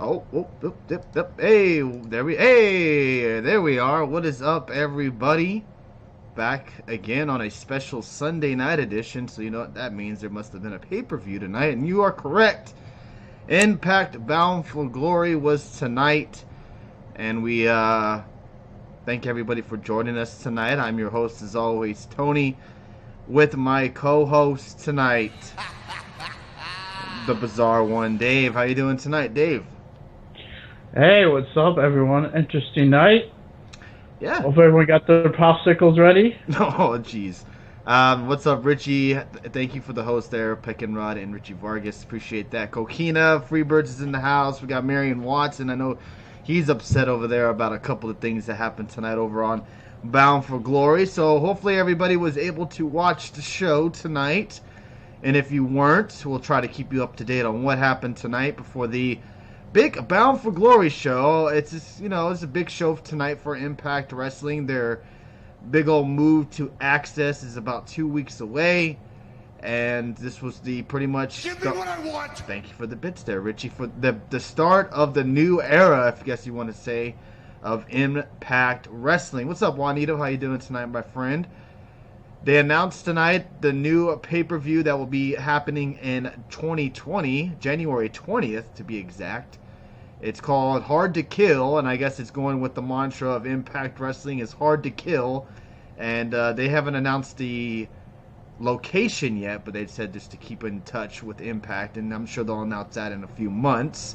Hey, there we are. What is up, everybody? Back again on a special Sunday night edition. So you know what that means. There must have been a pay-per-view tonight, and you are correct. Impact Bound for Glory was tonight, and we thank everybody for joining us tonight. I'm your host, as always, Tony, with my co-host tonight, the bizarre one, Dave. How you doing tonight, Dave? Hey, what's up, everyone? Interesting night. Yeah. Hope everyone got their popsicles ready. Oh, jeez. What's up, Richie? Thank you for the host there, Pick and Rod and Richie Vargas. Appreciate that. Coquina, Freebirds is in the house. We got Marion Watson. I know he's upset over there about a couple of things that happened tonight over on Bound for Glory. So hopefully everybody was able to watch the show tonight. And if you weren't, we'll try to keep you up to date on what happened tonight before the big Bound for Glory show. It's just, it's a big show tonight for Impact Wrestling. Their big old move to Access is about 2 weeks away, and this was the pretty much. Give me what I want. Thank you for the bits there, Richie, for the start of the new era, if I guess you want to say, of Impact Wrestling. What's up, Juanito? How you doing tonight, my friend? They announced tonight the new pay-per-view that will be happening in 2020, January 20th to be exact. It's called Hard to Kill, and I guess it's going with the mantra of Impact Wrestling is hard to kill. And they haven't announced the location yet, but they said just to keep in touch with Impact, and I'm sure they'll announce that in a few months.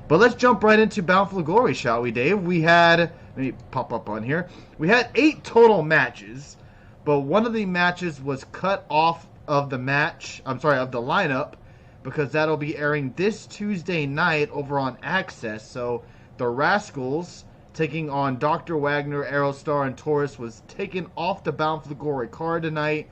But let's jump right into Bound for Glory, shall we, Dave? Let me pop up on here. We had 8 total matches, but one of the matches was cut off of the lineup, because that'll be airing this Tuesday night over on Access. So the Rascals taking on Dr. Wagner, Aerostar, and Taurus was taken off the Bound for the Glory card tonight,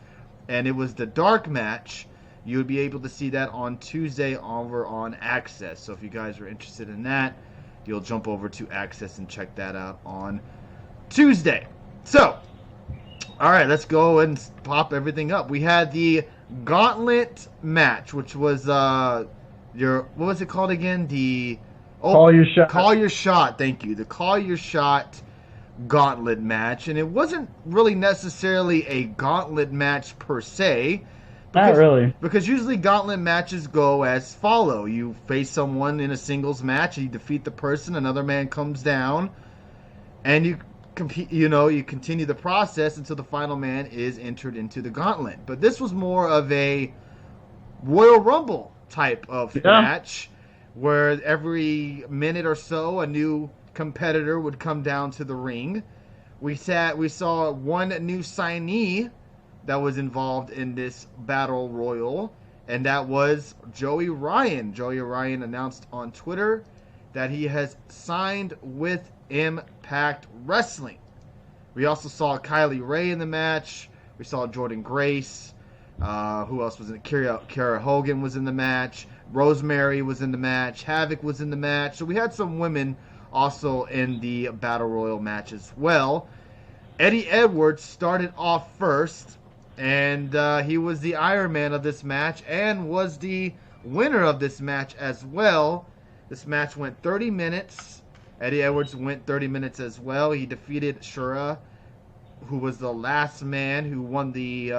and it was the dark match. You would be able to see that on Tuesday over on Access. So if you guys are interested in that, you'll jump over to Access and check that out on Tuesday. So, all right, let's go and pop everything up. We had the Gauntlet match, which was what was it called again? Call Your Shot. Call Your Shot. Thank you. The Call Your Shot Gauntlet match, and it wasn't really necessarily a gauntlet match per se. Not really, because usually gauntlet matches go as follow: you face someone in a singles match, you defeat the person, another man comes down, and you compete. You continue the process until the final man is entered into the gauntlet. But this was more of a Royal Rumble type of match, where every minute or so a new competitor would come down to the ring. We saw one new signee that was involved in this battle royal, and that was Joey Ryan. Joey Ryan announced on Twitter that he has signed with Impact Wrestling. We also saw Kylie Ray in the match. We saw Jordan Grace. Who else was in it? Kara Hogan was in the match. Rosemary was in the match. Havoc was in the match. So we had some women also in the Battle Royal match as well. Eddie Edwards started off first, and he was the Iron Man of this match and was the winner of this match as well. This match went 30 minutes. Eddie Edwards went 30 minutes as well. He defeated Shura, who was the last man who won the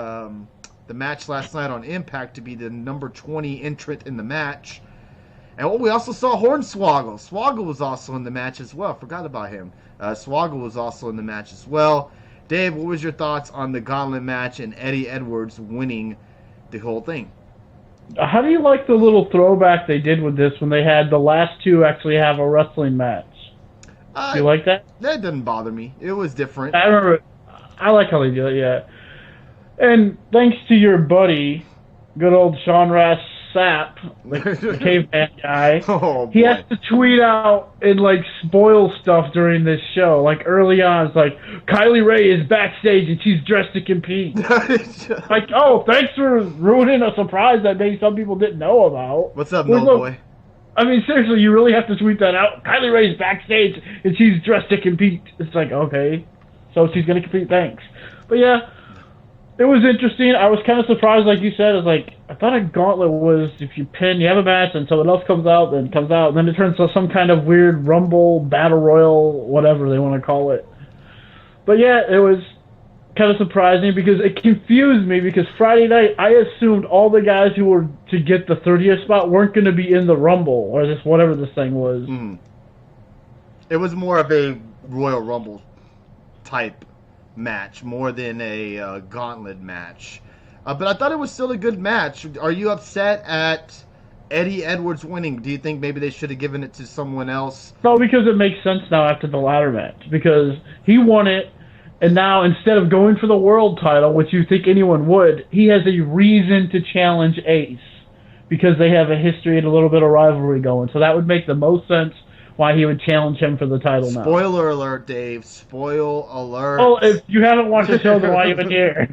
match last night on Impact to be the number 20 entrant in the match. And we also saw Hornswoggle. Swoggle was also in the match as well. Forgot about him. Swoggle was also in the match as well. Dave, what was your thoughts on the Gauntlet match and Eddie Edwards winning the whole thing? How do you like the little throwback they did with this when they had the last two actually have a wrestling match? Do you like that? That didn't bother me. It was different. I remember. I like how they do it, yeah. And thanks to your buddy, good old Sean Rash Sapp, the caveman guy, he has to tweet out and spoil stuff during this show. Like early on, it's like Kylie Ray is backstage and she's dressed to compete. Oh, thanks for ruining a surprise that maybe some people didn't know about. What's up, Mill Boy? I mean, seriously, you really have to tweet that out. Kylie Ray's backstage and she's dressed to compete. It's like, okay, so she's gonna compete. Thanks, but yeah. It was interesting. I was kind of surprised, like you said. It's like I thought a gauntlet was if you pin, you have a match, and someone else comes out, and then it turns into some kind of weird Rumble, Battle Royal, whatever they want to call it. But yeah, it was kind of surprising because it confused me because Friday night I assumed all the guys who were to get the 30th spot weren't going to be in the Rumble or this whatever this thing was. It was more of a Royal Rumble type match more than a gauntlet match. But I thought it was still a good match. Are you upset at Eddie Edwards winning? Do you think maybe they should have given it to someone else? No, because it makes sense now after the ladder match. Because he won it, and now instead of going for the world title, which you think anyone would, he has a reason to challenge Ace. Because they have a history and a little bit of rivalry going. So that would make the most sense why he would challenge him for the title now. Spoiler alert, Dave. Spoiler alert. Oh, if you haven't watched the show, then why even here?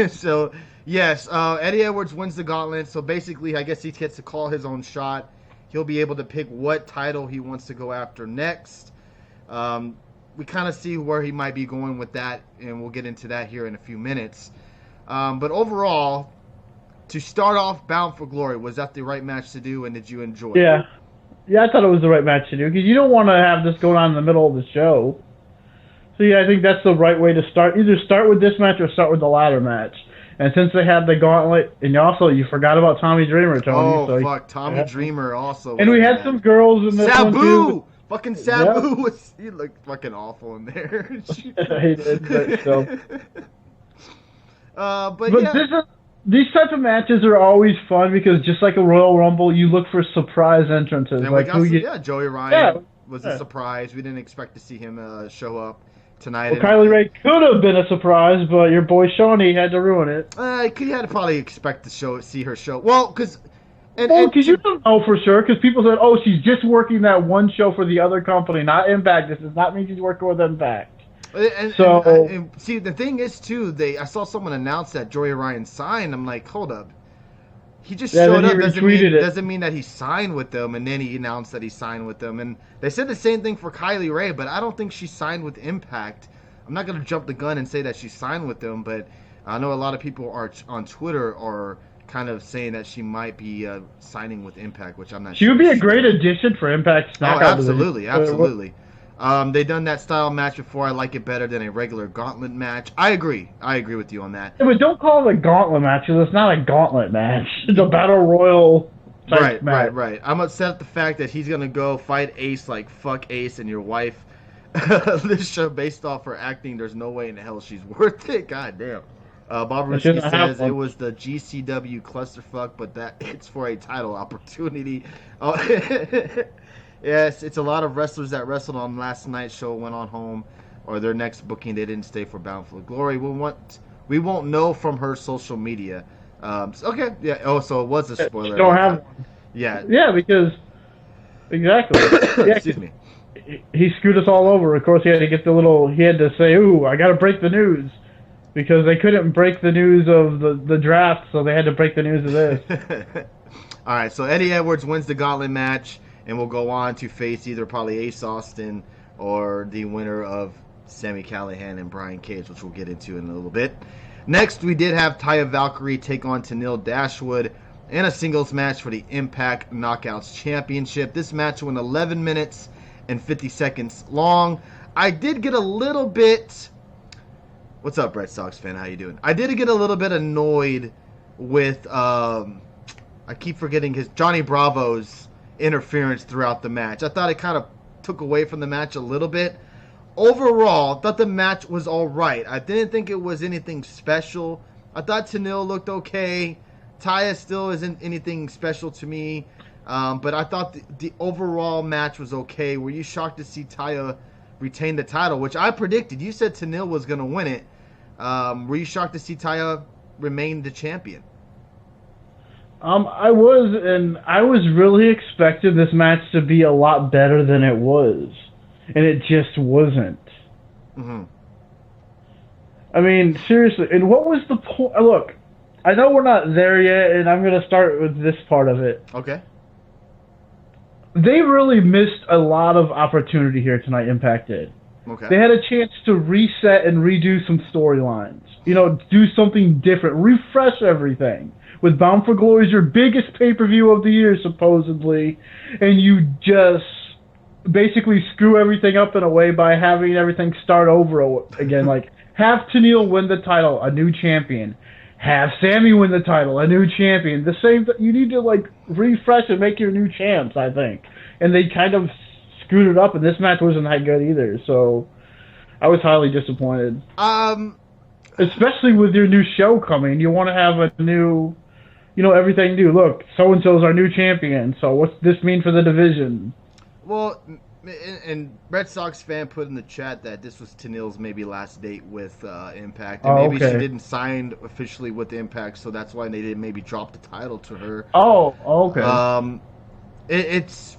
So... yes, Eddie Edwards wins the gauntlet, so basically I guess he gets to call his own shot. He'll be able to pick what title he wants to go after next. We kind of see where he might be going with that, and we'll get into that here in a few minutes. But overall, to start off Bound for Glory, was that the right match to do, and did you enjoy it? Yeah, I thought it was the right match to do, because you don't want to have this going on in the middle of the show. So yeah, I think that's the right way to start. Either start with this match or start with the ladder match. And since they had the gauntlet, and also you forgot about Tommy Dreamer, Tony. Oh, so fuck, Tommy Dreamer also. And we had some girls in this Sabu! one too. Fucking Sabu! Yep. He looked fucking awful in there. He did, but still. But yeah. These type of matches are always fun because just like a Royal Rumble, you look for surprise entrances. And like Joey Ryan was a surprise. We didn't expect to see him show up tonight. Well, Kylie Ray could have been a surprise, but your boy Shawnee had to ruin it. You had to probably expect to see her show. Well, because you don't know for sure, because people said, oh, she's just working that one show for the other company, not Impact. This does not mean she's working with Impact. And see, the thing is, too, I saw someone announce that Joey Ryan signed. I'm like, hold up. He just showed up. Doesn't mean that he signed with them, and then he announced that he signed with them. And they said the same thing for Kylie Ray, but I don't think she signed with Impact. I'm not going to jump the gun and say that she signed with them, but I know a lot of people on Twitter are kind of saying that she might be signing with Impact, which I'm not sure. She would be a great addition for Impact. Oh, absolutely. They done that style match before. I like it better than a regular gauntlet match. I agree with you on that. Yeah, but don't call it a gauntlet match, because it's not a gauntlet match. It's a battle royal type match. Right. I'm upset at the fact that he's going to go fight Ace like fuck Ace and your wife. This show, based off her acting, there's no way in the hell she's worth it. God damn. Bob Ruski says it was the GCW clusterfuck, but that it's for a title opportunity. Oh, yes, it's a lot of wrestlers that wrestled on last night's show went on home, or their next booking they didn't stay for Bound for Glory. We won't know from her social media. Okay, yeah. Oh, so it was a spoiler. Don't have one. Yeah. Yeah, because exactly. Yeah, excuse me. He screwed us all over. Of course, he had to say, "Ooh, I got to break the news," because they couldn't break the news of the draft, so they had to break the news of this. All right, so Eddie Edwards wins the gauntlet match, and will go on to face either probably Ace Austin or the winner of Sami Callihan and Brian Cage, which we'll get into in a little bit. Next, we did have Taya Valkyrie take on Tenille Dashwood in a singles match for the Impact Knockouts Championship. This match went 11 minutes and 50 seconds long. I did get a little bit... What's up, Red Sox fan? How you doing? I did get a little bit annoyed with... I keep forgetting Johnny Bravo's interference throughout the match. I thought it kind of took away from the match a little bit. Overall, I thought the match was all right. I didn't think it was anything special. I thought Tenille looked okay. Taya still isn't anything special to me. But I thought the overall match was okay. Were you shocked to see Taya retain the title, which I predicted? You said Tenille was going to win it. Were you shocked to see Taya remain the champion? I was really expecting this match to be a lot better than it was, and it just wasn't. Mm-hmm. I mean, seriously, and what was the point? Look, I know we're not there yet, and I'm going to start with this part of it. Okay. They really missed a lot of opportunity here tonight, Impact did. Okay. They had a chance to reset and redo some storylines. Do something different, refresh everything. With Bound for Glory is your biggest pay-per-view of the year, supposedly, and you just basically screw everything up in a way by having everything start over again. Like, have Tennille win the title, a new champion. Have Sammy win the title, a new champion. The same. You need to refresh and make your new champs, I think. And they kind of screwed it up, and this match wasn't that good either. So I was highly disappointed. Especially with your new show coming, you want to have a new, everything new. Look, so and so is our new champion. So what's this mean for the division? Well, and Red Sox fan put in the chat that this was Tennille's maybe last date with Impact, and maybe she didn't sign officially with Impact, so that's why they didn't maybe drop the title to her. Oh, okay. It's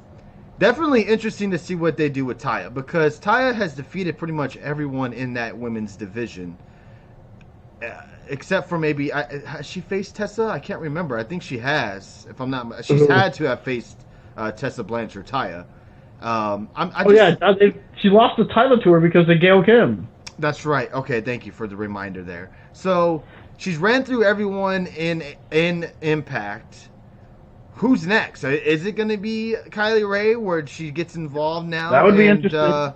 definitely interesting to see what they do with Taya, because Taya has defeated pretty much everyone in that women's division, except for maybe has she faced Tessa? I can't remember. I think she has. If I'm not, she's had to have faced Tessa Blanchard, Taya. She lost the title to her because of Gail Kim. That's right. Okay, thank you for the reminder there. So she's ran through everyone in Impact. Who's next? Is it going to be Kylie Rae, where she gets involved now? That would be interesting.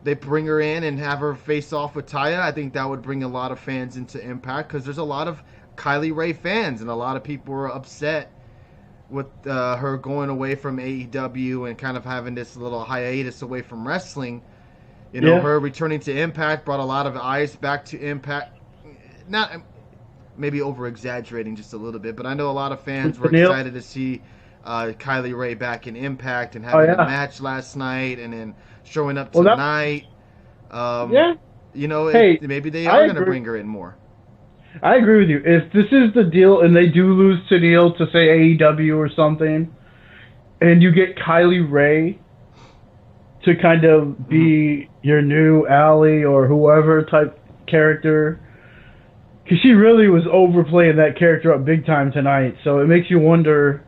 They bring her in and have her face off with Taya. I think that would bring a lot of fans into Impact, because there's a lot of Kylie Rae fans, and a lot of people are upset with her going away from AEW and kind of having this little hiatus away from wrestling. Her returning to Impact brought a lot of eyes back to Impact. Not maybe over-exaggerating just a little bit, but I know a lot of fans were excited to see Kylie Rae back in Impact and having a match last night and then showing up tonight. Maybe they are going to bring her in more. I agree with you. If this is the deal and they do lose Tennille to, say, AEW or something, and you get Kylie Rae to kind of be your new Allie or whoever type character, because she really was overplaying that character up big time tonight, so it makes you wonder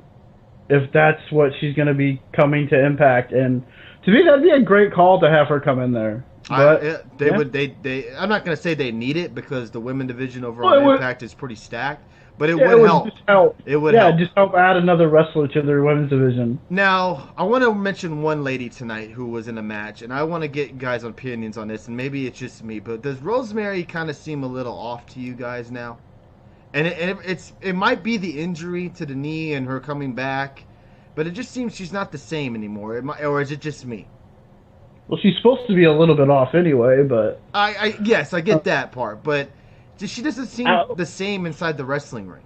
if that's what she's going to be coming to Impact. And to me, that'd be a great call to have her come in there. But, I'm not going to say they need it, because the women division over on Impact is pretty stacked, but it would help. It would help. Just help add another wrestler to their women's division. Now, I want to mention one lady tonight who was in a match, and I want to get guys' opinions on this, and maybe it's just me, but does Rosemary kind of seem a little off to you guys now? And it might be the injury to the knee and her coming back, but it just seems she's not the same anymore. Or is it just me? Well, she's supposed to be a little bit off anyway, but... Yes, I get that part, but she doesn't seem the same inside the wrestling ring.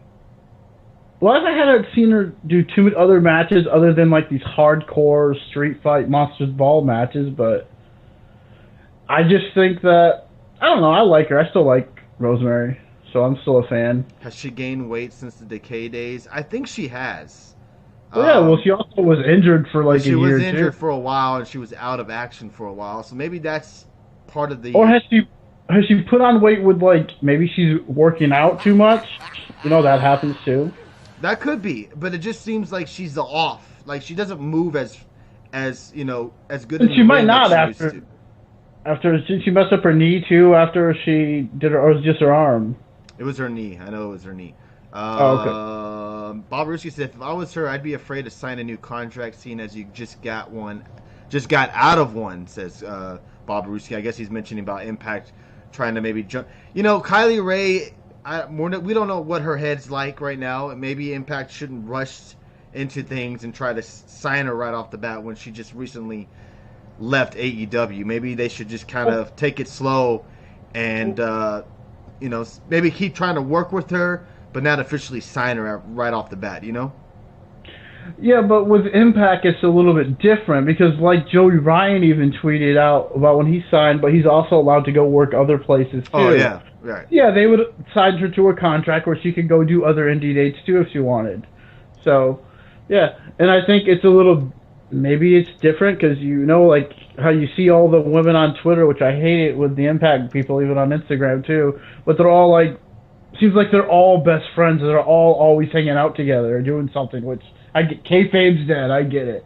Well, I haven't seen her do two other matches other than these hardcore street fight Monsters Ball matches, but I just think that... I don't know, I like her. I still like Rosemary, so I'm still a fan. Has she gained weight since the Decay days? I think she has. Well, she also was injured for a year. She was injured for a while, and she was out of action for a while. So maybe that's part of the. Or has she put on weight with maybe she's working out too much? That happens too. That could be, but it just seems like she's off. She doesn't move as good. And she might not after she messed up her knee too. After she did or was it just her arm? It was her knee. I know it was her knee. Okay. Bob Ruski said, if I was her, I'd be afraid to sign a new contract, seeing as you just got out of one, says Bob Ruski. I guess he's mentioning about Impact trying to maybe jump. Kylie Rae, we don't know what her head's like right now. Maybe Impact shouldn't rush into things and try to sign her right off the bat when she just recently left AEW. Maybe they should just kind of take it slow and, maybe keep trying to work with her, but not officially sign her right off the bat, Yeah, but with Impact, it's a little bit different because, Joey Ryan even tweeted out about when he signed, but he's also allowed to go work other places, too. Oh, yeah, right. Yeah, they would sign her to a contract where she could go do other indie dates, too, if she wanted. So, yeah, and I think it's a little, maybe it's different because, how you see all the women on Twitter, which I hate it with the Impact people, even on Instagram, too, but they're all, seems like they're all best friends and they're all always hanging out together or doing something, which I get. Kayfabe's dead, I get it.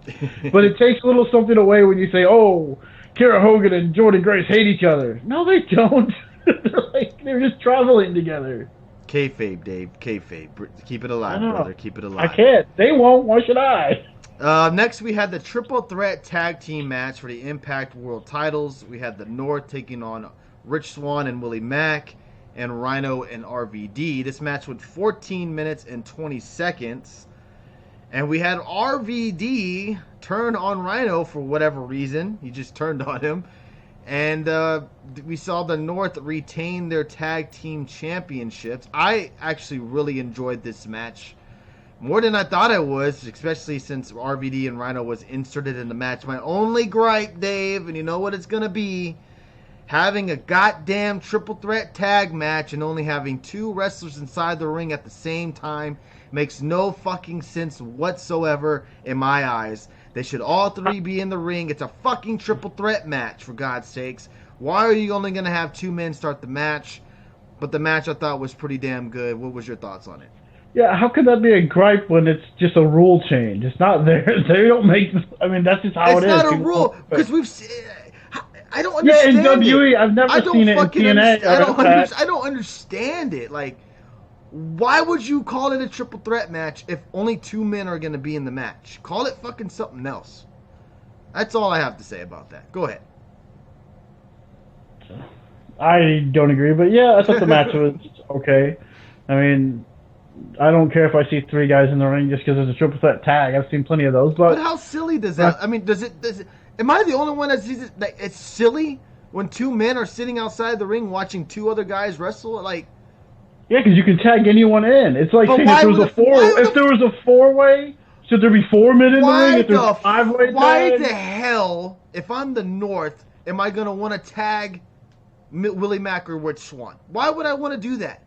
But it takes a little something away when you say, oh, Kara Hogan and Jordan Grace hate each other. No, they don't. they're just traveling together. Kayfabe, Dave. Kayfabe. Keep it alive, brother. Keep it alive. I can't. They won't. Why should I? Next, we had the triple threat tag team match for the Impact World titles. We had the North taking on Rich Swann and Willie Mack, and Rhino and RVD. This match went 14 minutes and 20 seconds. And we had RVD turn on Rhino for whatever reason. He just turned on him. And we saw the North retain their tag team championships. I actually really enjoyed this match. More than I thought I was, especially since RVD and Rhino was inserted in the match. My only gripe, Dave, and you know what it's going to be, having a goddamn triple threat tag match and only having 2 wrestlers inside the ring at the same time makes no fucking sense whatsoever in my eyes. They should all 3 be in the ring. It's a fucking triple threat match, for God's sakes. Why are you only going to have 2 men start the match? But the match I thought was pretty damn good. What was your thoughts on it? Yeah, how could that be a gripe when it's just a rule change? It's not there. They don't make. I mean, that's just how it is. It's not a rule because we've. I don't understand. Yeah, in WWE, I've never seen it in TNA. I don't understand it. Like, why would you call it a triple threat match if only 2 men are going to be in the match? Call it fucking something else. That's all I have to say about that. Go ahead. I don't agree, but yeah, I thought the match was okay. I mean, I don't care if I see 3 guys in the ring just because it's a triple threat tag. I've seen plenty of those, but how silly does that? I mean, does it? Am I the only one that sees it? Like, it's silly when 2 men are sitting outside the ring watching 2 other guys wrestle. Like, yeah, because you can tag anyone in. It's like saying if there was a 4-way, should there be 4 men in the ring? If there's a 5-way tag? Why the hell, if I'm the North, am I gonna want to tag Willie Mack or Rich Swann? Why would I want to do that?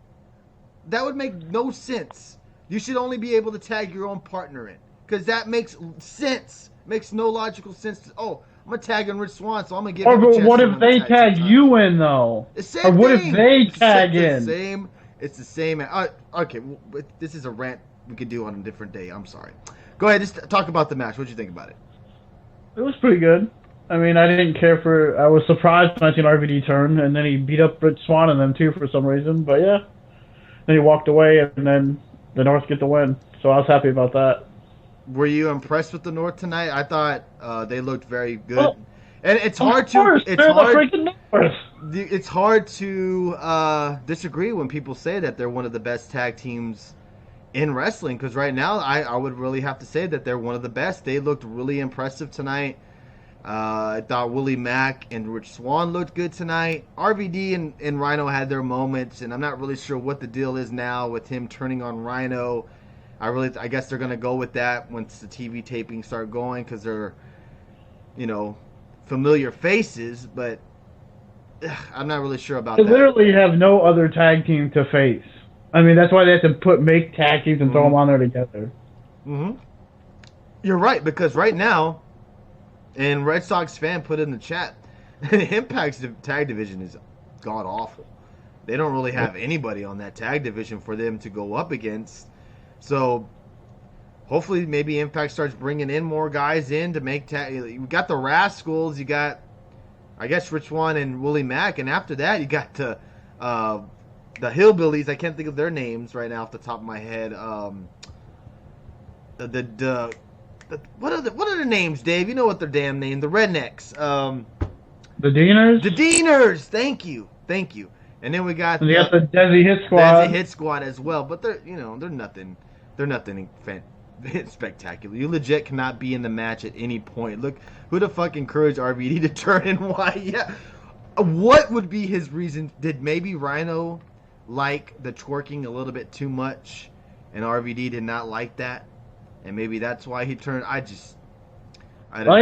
That would make no sense. You should only be able to tag your own partner in. Because that makes sense. Makes no logical sense. I'm going to tag in Rich Swann, so I'm going to give him a chance. But what if they tag you in, though? The same thing. What if they tag in? It's the same. Okay, this is a rant we could do on a different day. I'm sorry. Go ahead, just talk about the match. What did you think about it? It was pretty good. I mean, I didn't care for... I was surprised when I seen RVD turn, and then he beat up Rich Swann and them, too, for some reason. But, yeah. Then he walked away, and then the North get the win. So I was happy about that. Were you impressed with the North tonight? I thought they looked very good. Well, and it's hard to... It's hard to disagree when people say that they're one of the best tag teams in wrestling. Because right now, I would really have to say that they're one of the best. They looked really impressive tonight. I thought Willie Mack and Rich Swann looked good tonight. RVD and Rhino had their moments, and I'm not really sure what the deal is now with him turning on Rhino. I guess they're going to go with that once the TV tapings start going because they're, familiar faces, but I'm not really sure about that. They literally have no other tag team to face. I mean, that's why they have to make tag teams and throw them on there together. Mm-hmm. You're right, because right now, and Red Sox fan put in the chat, Impact's tag division is god awful. They don't really have anybody on that tag division for them to go up against. So hopefully maybe Impact starts bringing in more guys in to make tag. You got the Rascals, you got, I guess, Rich Swann and Willie Mack, and after that you got the Hillbillies. I can't think of their names right now off the top of my head. What are the names, Dave? You know what their damn name? The Rednecks. The Deaners? The Deaners. Thank you. And then we got the Desi Hit Squad. Desi Hit Squad as well. But they're nothing. They're nothing spectacular. You legit cannot be in the match at any point. Look, who the fuck encouraged RVD to turn and why? Yeah. What would be his reason? Did maybe Rhino like the twerking a little bit too much, and RVD did not like that? And maybe that's why he turned. I think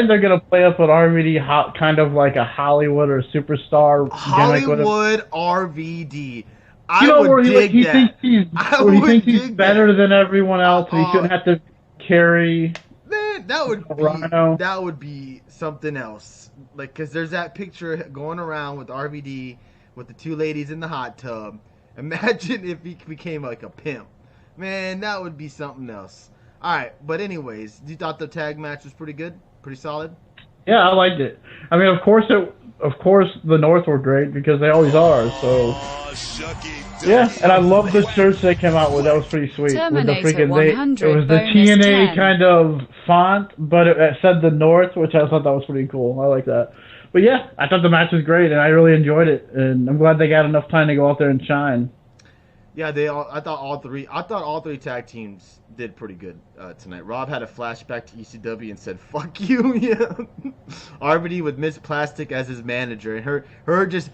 they're going to play up with RVD kind of like a Hollywood or superstar Hollywood RVD. He thinks he's better than everyone else and he shouldn't have to carry... Man, that would be something else. Like, because there's that picture going around with RVD with the 2 ladies in the hot tub. Imagine if he became like a pimp. Man, that would be something else. All right, but anyways, you thought the tag match was pretty good? Pretty solid? Yeah, I liked it. I mean, of course, the North were great because they always are. So, yeah, and I love the shirts they came out with. That was pretty sweet. With the Terminator freaking it 100 was the bonus TNA 10. kind of font, but it said the North, which I thought that was pretty cool. I like that. But yeah, I thought the match was great, and I really enjoyed it. And I'm glad they got enough time to go out there and shine. Yeah, I thought all three tag teams did pretty good tonight. Rob had a flashback to ECW and said "fuck you." Yeah, RVD with Miss Plastic as his manager, and her just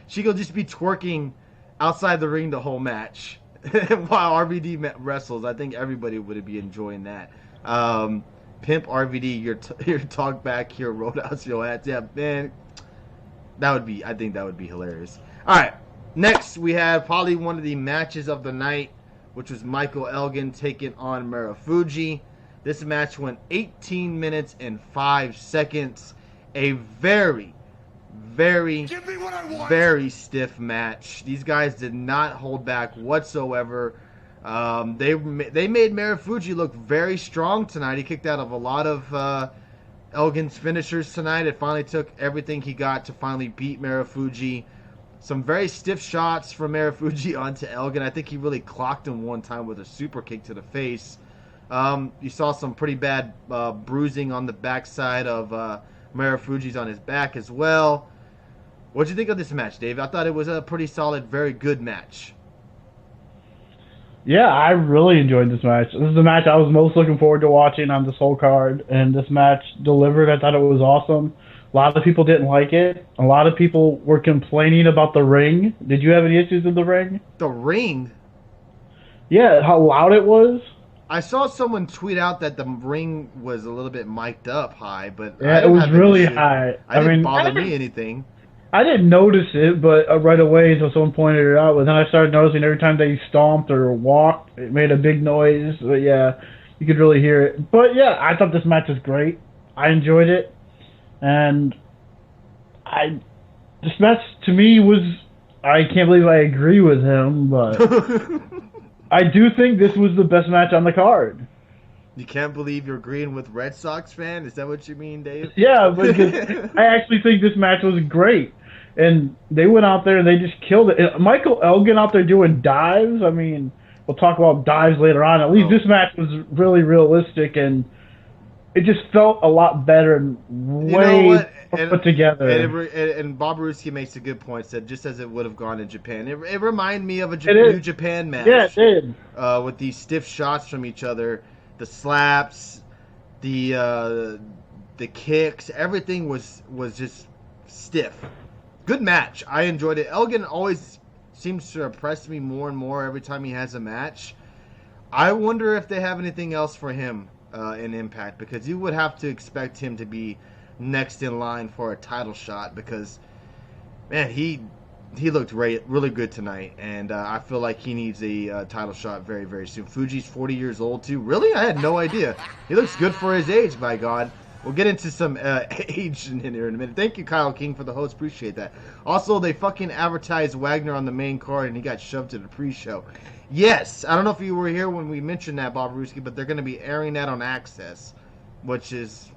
she could just be twerking outside the ring the whole match while RVD wrestles. I think everybody would be enjoying that. Pimp RVD, your talk back here, Roadhouse your ass. Yeah, man, I think that would be hilarious. All right. Next, we have probably one of the matches of the night, which was Michael Elgin taking on Marufuji. This match went 18 minutes and 5 seconds. A very, very, very stiff match. These guys did not hold back whatsoever. They made Marufuji look very strong tonight. He kicked out of a lot of Elgin's finishers tonight. It finally took everything he got to finally beat Marufuji. Some very stiff shots from Marufuji onto Elgin. I think he really clocked him one time with a super kick to the face. You saw some pretty bad bruising on the backside of Marufuji's on his back as well. What did you think of this match, Dave? I thought it was a pretty solid, very good match. Yeah, I really enjoyed this match. This is the match I was most looking forward to watching on this whole card, and this match delivered. I thought it was awesome. A lot of people didn't like it. A lot of people were complaining about the ring. Did you have any issues with the ring? The ring? Yeah, how loud it was. I saw someone tweet out that the ring was a little bit mic'd up high, but yeah, it was really high. I didn't bother me anything. I didn't notice it, but right away until someone pointed it out. But then I started noticing every time they stomped or walked, it made a big noise. But yeah, you could really hear it. But yeah, I thought this match was great. I enjoyed it. And this match to me was, I can't believe I agree with him, but I do think this was the best match on the card. You can't believe you're agreeing with Red Sox fan? Is that what you mean, Dave? Yeah, because I actually think this match was great. And they went out there and they just killed it. And Michael Elgin out there doing dives, I mean, we'll talk about dives later on. At least this match was really realistic and it just felt a lot better and way put together. And Bob Ruski makes a good point. Said just as it would have gone in Japan, it reminded me of a New Japan match. Yeah, it did. With these stiff shots from each other, the slaps, the kicks, everything was just stiff. Good match. I enjoyed it. Elgin always seems to impress me more and more every time he has a match. I wonder if they have anything else for him in Impact, because you would have to expect him to be next in line for a title shot, because man, he looked really good tonight, and I feel like he needs a title shot very, very soon. Fuji's 40 years old too. Really? I had no idea. He looks good for his age, by God. We'll get into some age in here in a minute. Thank you, Kyle King, for the host. Appreciate that. Also, they fucking advertised Wagner on the main card, and he got shoved to the pre-show. Yes, I don't know if you were here when we mentioned that, Bob Ruski, but they're going to be airing that on Access, which is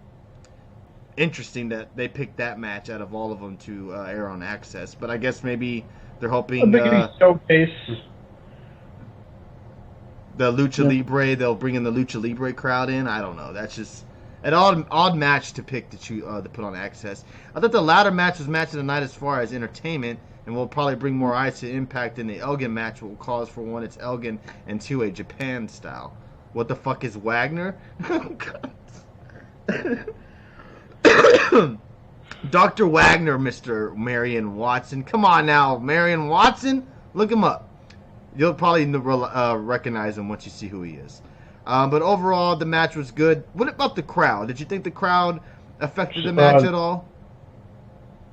interesting that they picked that match out of all of them to air on Access. But I guess maybe they're hoping showcase the Lucha Libre. They'll bring in the Lucha Libre crowd in. I don't know. That's just an odd match to pick to put on Access. I thought the latter match was match of the night as far as entertainment, and will probably bring more eyes to Impact than the Elgin match will cause. For one, it's Elgin, and two, a Japan style. What the fuck is Wagner? Dr. Wagner, Mr. Marion Watson. Come on now, Marion Watson. Look him up. You'll probably recognize him once you see who he is. But overall, the match was good. What about the crowd? Did you think the crowd affected the match at all?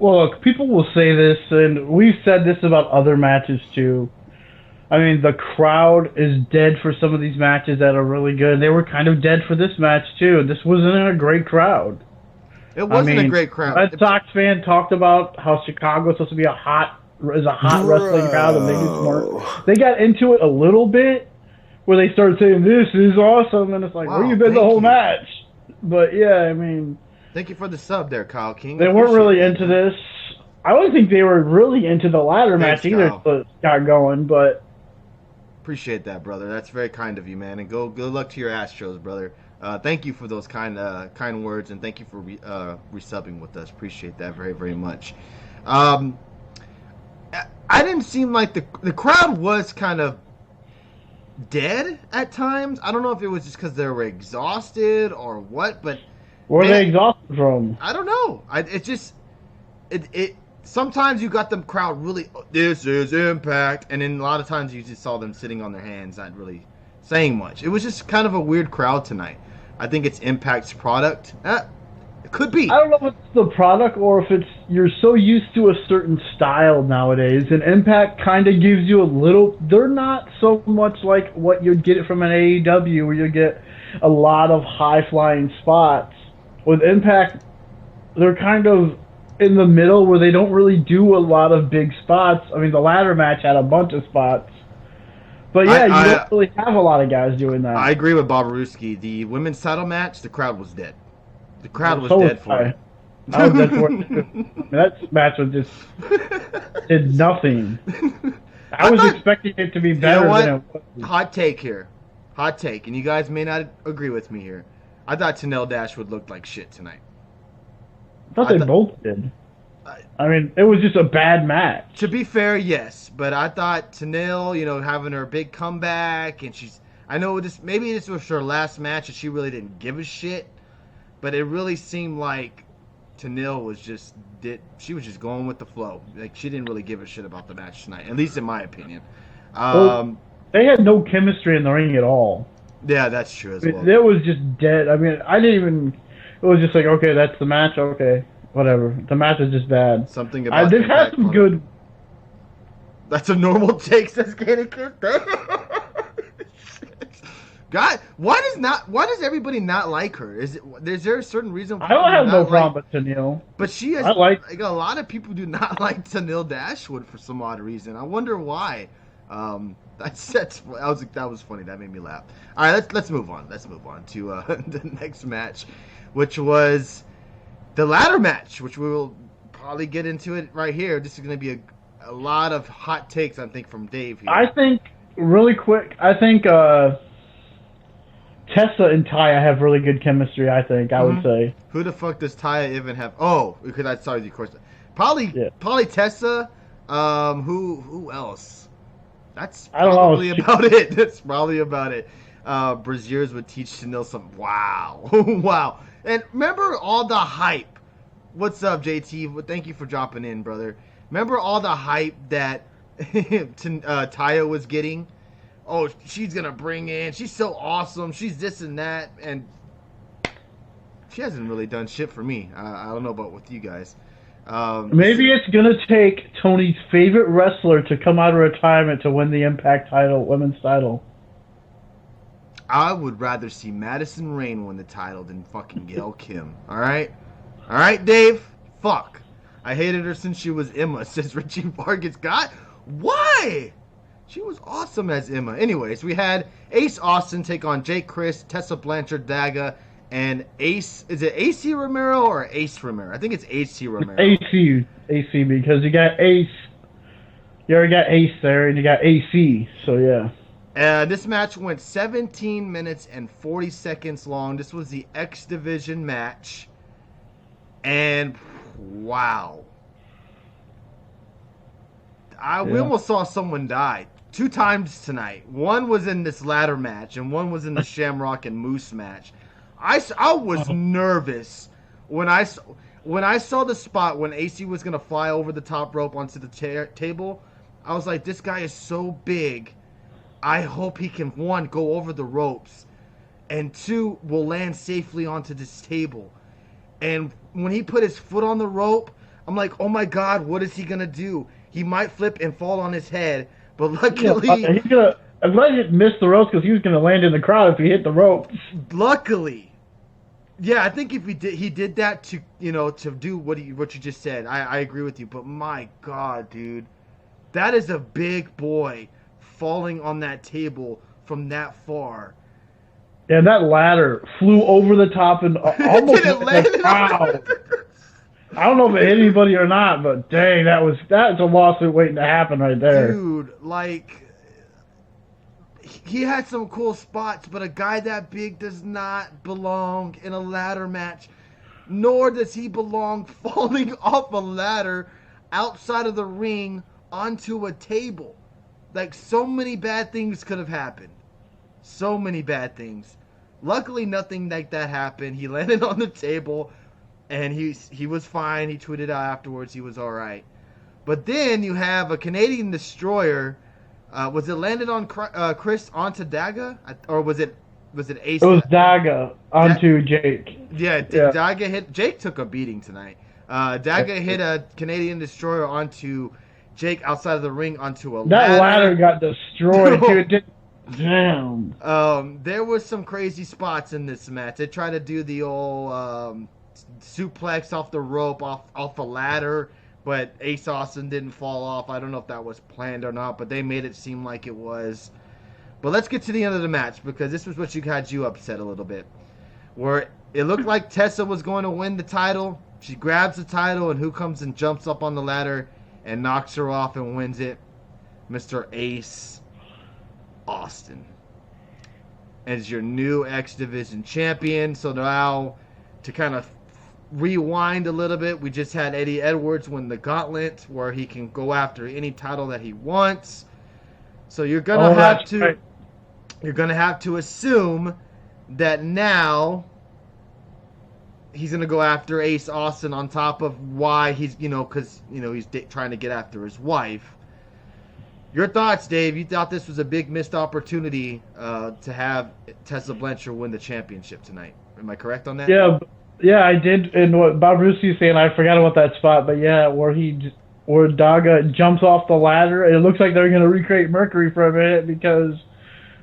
Well, look, people will say this, and we've said this about other matches too. I mean, the crowd is dead for some of these matches that are really good. They were kind of dead for this match too. This wasn't a great crowd. It wasn't a great crowd. Red Sox fan talked about how Chicago is supposed to be a hot wrestling crowd, and they just weren't. They got into it a little bit, where they started saying, "This is awesome," and it's like, where you been the whole match? But yeah, I mean, Thank you for the sub there, Kyle King. They weren't Appreciate really that, into man. this. I don't think they were really into the ladder Thanks, match either Kyle. until it got going, but Appreciate that, brother. That's very kind of you, man. And good luck to your Astros, brother. Thank you for those kind words, and thank you for resubbing with us. Appreciate that very, very much. Um, I didn't seem like the crowd was kind of dead at times. I don't know if it was just because they were exhausted or what, but where are man, they exhausted from? I don't know. It just it sometimes you got the crowd really, this is Impact, and then a lot of times you just saw them sitting on their hands, not really saying much. It was just kind of a weird crowd tonight. I think it's Impact's product. It could be. I don't know if it's the product or if it's you're so used to a certain style nowadays, and Impact kind of gives you a little. They're not so much like what you'd get it from an AEW, where you get a lot of high flying spots. With Impact, they're kind of in the middle where they don't really do a lot of big spots. I mean, the ladder match had a bunch of spots, but yeah, you don't really have a lot of guys doing that. I agree with Bobaruski. The women's title match, the crowd was dead. The crowd was dead for it. I was dead for it. I mean, that match was just did nothing. I was expecting it to be better than it was. Hot take here. Hot take. And you guys may not agree with me here. I thought Tenille Dashwood looked like shit tonight. I thought they both did. I mean, it was just a bad match. To be fair, yes. But I thought Tenille, having her big comeback, and I know maybe this was her last match and she really didn't give a shit. But it really seemed like Tenille was just going with the flow. Like, she didn't really give a shit about the match tonight, at least in my opinion. They had no chemistry in the ring at all. Yeah, that's true as well. It was just dead. I mean, I didn't even. It was just like, okay, that's the match. Okay, whatever. The match is just bad. Something about they've had some good. That's a normal take, says Katie Kid. God, why does everybody not like her? Is there a certain reason? I don't have no problem with Tenille. But she has. Like a lot of people do not like Tenille Dashwood for some odd reason. I wonder why. That was funny. That made me laugh. All right, let's move on. Let's move on to the next match, which was the ladder match, which we will probably get into it right here. This is going to be a lot of hot takes, I think, from Dave here. I think really quick. I think Tessa and Taya have really good chemistry. I think I would say. Who the fuck does Taya even have? Oh, because I saw you, of course. Probably Tessa. Who else? That's probably about it. That's probably about it. Braziers would teach Tenille some. Wow. Wow. And remember all the hype. What's up, JT? Well, thank you for dropping in, brother. Remember all the hype that Taya was getting? Oh, she's going to bring in. She's so awesome. She's this and that. And she hasn't really done shit for me. I don't know about with you guys. Maybe it's going to take Tony's favorite wrestler to come out of retirement to win the Impact title, women's title. I would rather see Madison Rayne win the title than fucking Gail Kim. All right? All right, Dave? Fuck. I hated her since she was Emma, says Richie Vargas. God, why? She was awesome as Emma. Anyways, we had Ace Austin take on Jake Chris, Tessa Blanchard Daga, and Ace. Is it AC Romero or Ace Romero? I think it's AC Romero. AC, because you got Ace. You already got Ace there, and you got AC. So yeah. This match went 17 minutes and 40 seconds long. This was the X Division match, and wow, we almost saw someone die 2 times tonight. One was in this ladder match, and one was in the Shamrock and Moose match. I was nervous when I saw the spot when AC was going to fly over the top rope onto the table. I was like, this guy is so big. I hope he can, 1, go over the ropes, and 2, will land safely onto this table. And when he put his foot on the rope, I'm like, oh my God, what is he going to do? He might flip and fall on his head, but luckily... I'm glad he didn't miss the ropes because he was going to land in the crowd if he hit the ropes. Luckily. Yeah, I think if he did that to do what you just said. I agree with you, but my God, dude, that is a big boy falling on that table from that far. And that ladder flew over the top and almost Did it hit land the crowd. I don't know if it hit anybody or not, but dang, that's a lawsuit waiting to happen right there. Dude, like he had some cool spots, but a guy that big does not belong in a ladder match. Nor does he belong falling off a ladder outside of the ring onto a table. Like, so many bad things could have happened. So many bad things. Luckily, nothing like that happened. He landed on the table, and he was fine. He tweeted out afterwards he was all right. But then you have a Canadian destroyer. Was it landed on Chris onto Daga, or was it Ace? It was Daga onto Jake. Yeah, Daga hit. Jake took a beating tonight. Daga hit a Canadian destroyer onto Jake outside of the ring onto a ladder. That ladder got destroyed too. Damn. There was some crazy spots in this match. They tried to do the old suplex off the rope, off a ladder, but Ace Austin didn't fall off. I don't know if that was planned or not, but they made it seem like it was. But let's get to the end of the match, because this was what had you upset a little bit. Where it looked like Tessa was going to win the title. She grabs the title, and who comes and jumps up on the ladder and knocks her off and wins it? Mr. Ace Austin as your new X Division champion. So now, to kind of rewind a little bit, we just had Eddie Edwards win the gauntlet, where he can go after any title that he wants. So you're gonna you're gonna have to assume that now he's gonna go after Ace Austin, on top of why he's because he's trying to get after his wife. Your thoughts, Dave? You thought this was a big missed opportunity to have Tessa Blanchard win the championship tonight. Am I correct on that? Yeah, I did. And what Bob Ruski is saying, I forgot about that spot, but yeah, where Daga jumps off the ladder, and it looks like they're going to recreate Mercury for a minute, because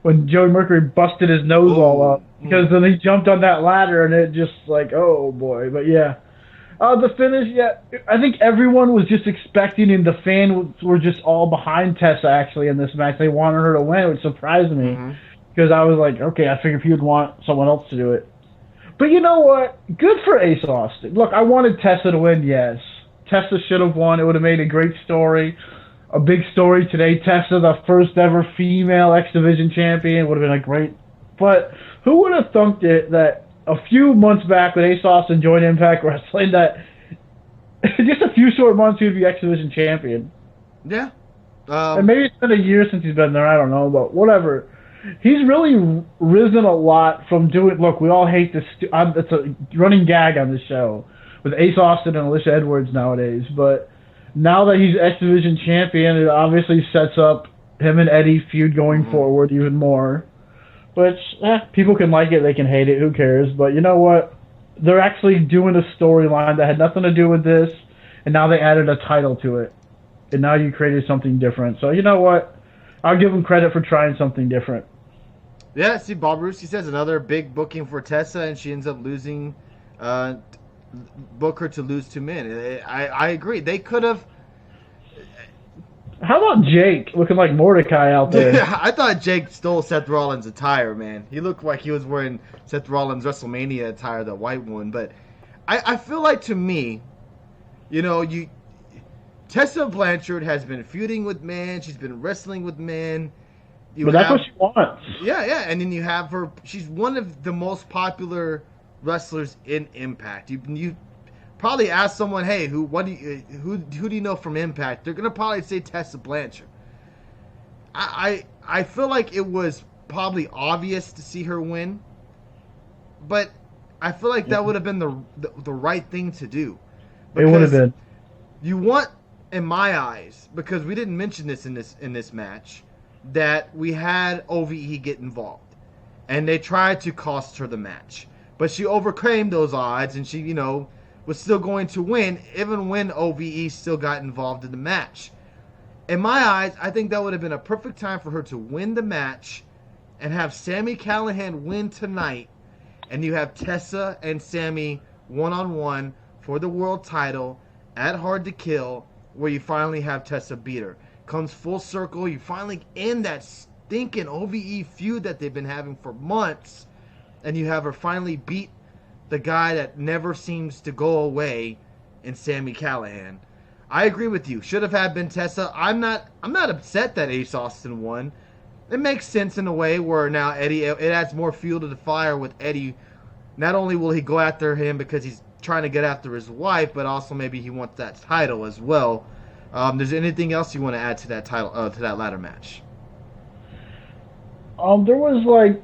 when Joey Mercury busted his nose all up, because then he jumped on that ladder, and it just like, oh boy. But yeah. The finish, yeah, I think everyone was just expecting, and the fans were just all behind Tessa, actually, in this match. They wanted her to win, which surprised me, because I was like, okay, I figured he would want someone else to do it. But you know what? Good for Ace Austin. Look, I wanted Tessa to win, yes. Tessa should have won. It would have made a great story. A big story today. Tessa, the first ever female X Division champion, would have been a great... But who would have thunked it that a few months back when Ace Austin joined Impact Wrestling, that just a few short months he would be X Division champion? Yeah. And maybe it's been a year since he's been there. I don't know, but whatever. He's really risen a lot from doing... Look, we all hate this. It's a running gag on the show with Ace Austin and Alicia Edwards nowadays. But now that he's X Division champion, it obviously sets up him and Eddie feud going forward even more. Which, people can like it, they can hate it, who cares? But you know what? They're actually doing a storyline that had nothing to do with this, and now they added a title to it. And now you created something different. So you know what? I'll give them credit for trying something different. Yeah, see, Bob Ruski says another big booking for Tessa, and she ends up losing, book her to lose to men. I agree. They could have... How about Jake looking like Mordecai out there? Yeah, I thought Jake stole Seth Rollins' attire, man. He looked like he was wearing Seth Rollins' WrestleMania attire, the white one. But I feel like, to me, Tessa Blanchard has been feuding with men. She's been wrestling with men. But that's what she wants. Yeah, and then you have her. She's one of the most popular wrestlers in Impact. You probably ask someone, hey, who do you know from Impact? They're gonna probably say Tessa Blanchard. I feel like it was probably obvious to see her win, but I feel like that would have been the right thing to do. It would have been. You want, in my eyes, because we didn't mention this in this match, that we had OVE get involved, and they tried to cost her the match, but she overcame those odds, and she was still going to win, even when OVE still got involved in the match. In my eyes, I think that would have been a perfect time for her to win the match and have Sami Callihan win tonight, and you have Tessa and Sami one-on-one for the world title at Hard to Kill, where you finally have Tessa beat her. Comes full circle. You finally end that stinking OVE feud that they've been having for months and you have her finally beat the guy that never seems to go away in Sami Callihan. I agree with you. Should have had been Tessa. I'm not upset that Ace Austin won. It makes sense in a way where now Eddie, it adds more fuel to the fire with Eddie. Not only will he go after him because he's trying to get after his wife, but also maybe he wants that title as well. There's anything else you want to add to that title, to that ladder match? There was like,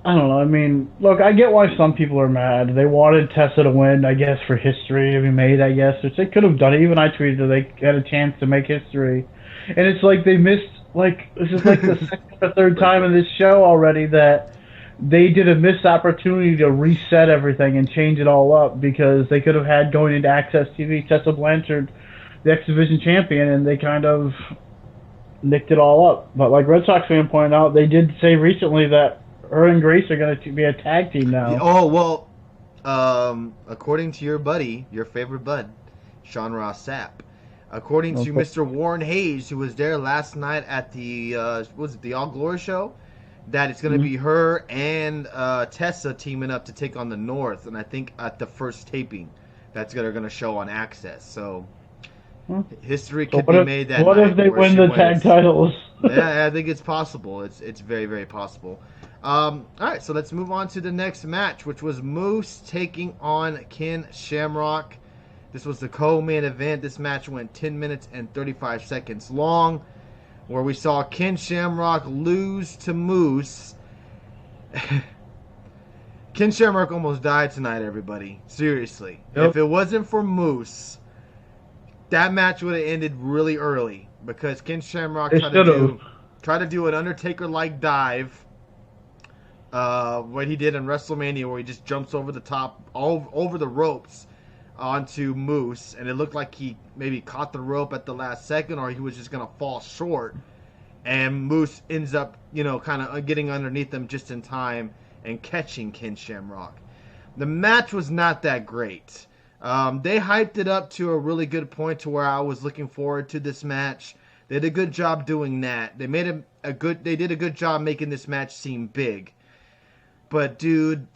I don't know. I mean, look, I get why some people are mad. They wanted Tessa to win, I guess, for history to be made, I guess, which they could have done. Even I tweeted that they had a chance to make history. And it's like they missed, like, this is like the second or third time in this show already that they did a missed opportunity to reset everything and change it all up because they could have had going into Access TV Tessa Blanchard, the X Division champion, and they kind of nicked it all up. But like Red Sox fan pointed out, they did say recently that her and Grace are going to be a tag team now. Oh, well, according to your buddy, your favorite bud, Sean Ross Sapp, according to Mr. Warren Hayes, who was there last night at the, was it the All Glory show, that it's going to be her and Tessa teaming up to take on the North, and I think at the first taping that's going to show on Access. So history could be made that What night if they win the tag titles? Yeah, I think it's possible. It's very, very possible. All right, so let's move on to the next match, which was Moose taking on Ken Shamrock. This was the co-main event. This match went 10 minutes and 35 seconds long, where we saw Ken Shamrock lose to Moose. Ken Shamrock almost died tonight, everybody. Seriously. Yep. If it wasn't for Moose, that match would have ended really early because Ken Shamrock tried to do an Undertaker-like dive. What he did in WrestleMania, where he just jumps over the top, over the ropes onto Moose, and it looked like he maybe caught the rope at the last second, or he was just gonna fall short, and Moose ends up, kind of getting underneath them just in time and catching Ken Shamrock. The match was not that great. They hyped it up to a really good point to where I was looking forward to this match. They did a good job doing that. They did a good job making this match seem big. But dude,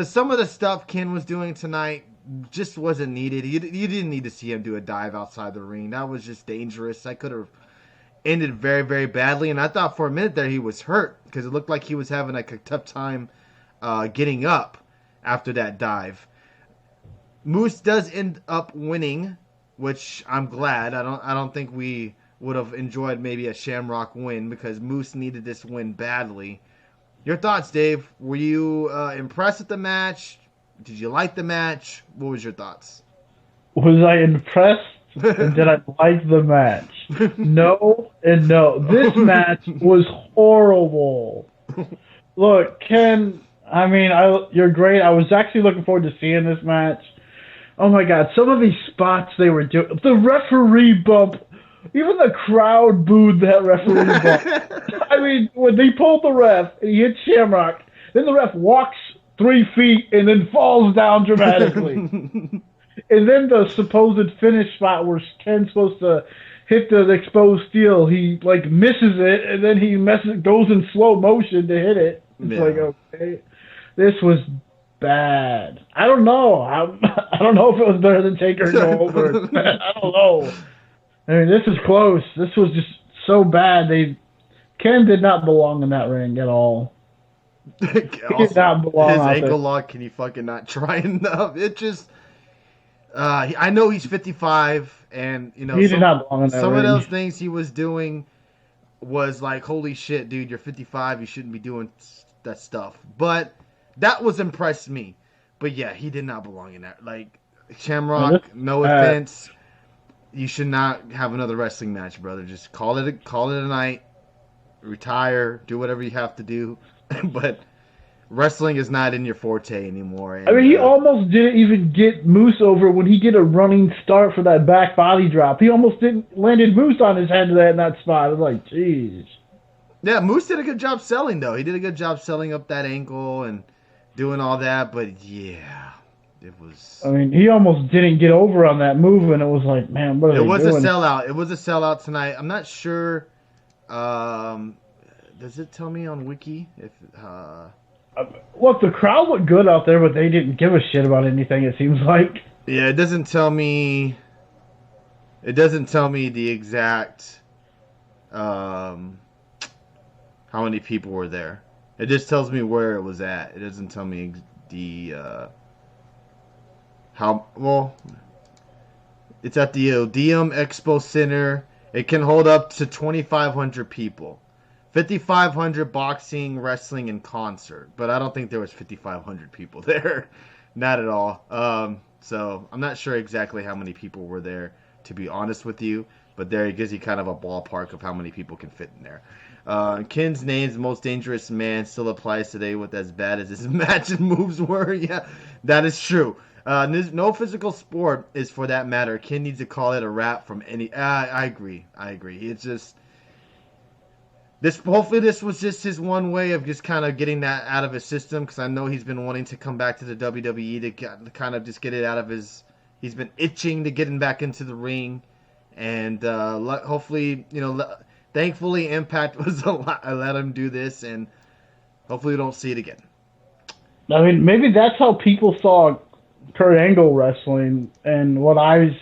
some of the stuff Ken was doing tonight just wasn't needed. You didn't need to see him do a dive outside the ring. That was just dangerous. That could have ended very, very badly. And I thought for a minute there he was hurt because it looked like he was having like a tough time getting up after that dive. Moose does end up winning, which I'm glad. I don't think we would have enjoyed maybe a Shamrock win because Moose needed this win badly. Your thoughts, Dave? Were you impressed with the match? Did you like the match? What was your thoughts? Was I impressed? And did I like the match? No and no. This match was horrible. Look, Ken, I mean, you're great. I was actually looking forward to seeing this match. Oh my God, some of these spots they were doing. The referee bump. Even the crowd booed that referee bump. I mean, when they pulled the ref and he hit Shamrock, then the ref walks 3 feet and then falls down dramatically. And then the supposed finish spot where Ken's supposed to hit the exposed steel, he like misses it and then he goes in slow motion to hit it. It's like, okay, this was bad. I don't know. I don't know if it was better than Taker go over. I don't know. I mean, this is close. This was just so bad. Ken did not belong in that ring at all. He did not belong. His ankle lock, can you fucking not try enough? It just, I know he's 55, and he did not belong in that ring. Some of those things he was doing was like, holy shit, dude, you're 55, you shouldn't be doing that stuff. But that was impressed me. But yeah, he did not belong in that. Like, Shamrock, no offense. You should not have another wrestling match, brother. Just call it a night. Retire. Do whatever you have to do. But wrestling is not in your forte anymore. And, I mean, he almost didn't even get Moose over when he did a running start for that back body drop. He almost landed Moose on his head in that spot. I was like, jeez. Yeah, Moose did a good job selling, though. He did a good job selling up that ankle and doing all that. But, yeah. It was. I mean, he almost didn't get over on that move, and it was like, man, what are they doing? It was a sellout. It was a sellout tonight. I'm not sure. Does it tell me on Wiki if Look, the crowd looked good out there, but they didn't give a shit about anything. It seems like. Yeah, it doesn't tell me. It doesn't tell me the exact um, how many people were there. It just tells me where it was at. It doesn't tell me the how well. It's at the Odeum Expo Center. It can hold up to 2,500 people. 5,500 boxing, wrestling, and concert. But I don't think there was 5,500 people there. Not at all. So I'm not sure exactly how many people were there, to be honest with you. But there it gives you kind of a ballpark of how many people can fit in there. Ken's name's most dangerous man still applies today with as bad as his match and moves were. Yeah, that is true. No physical sport is for that matter. Ken needs to call it a wrap from any. I agree. It's just this. Hopefully, this was just his one way of just kind of getting that out of his system. Because I know he's been wanting to come back to the WWE to kind of just get it out of his. He's been itching to get him back into the ring, and hopefully, thankfully, Impact was let him do this, and hopefully, we don't see it again. I mean, maybe that's how people saw Kurt Angle wrestling, and what I was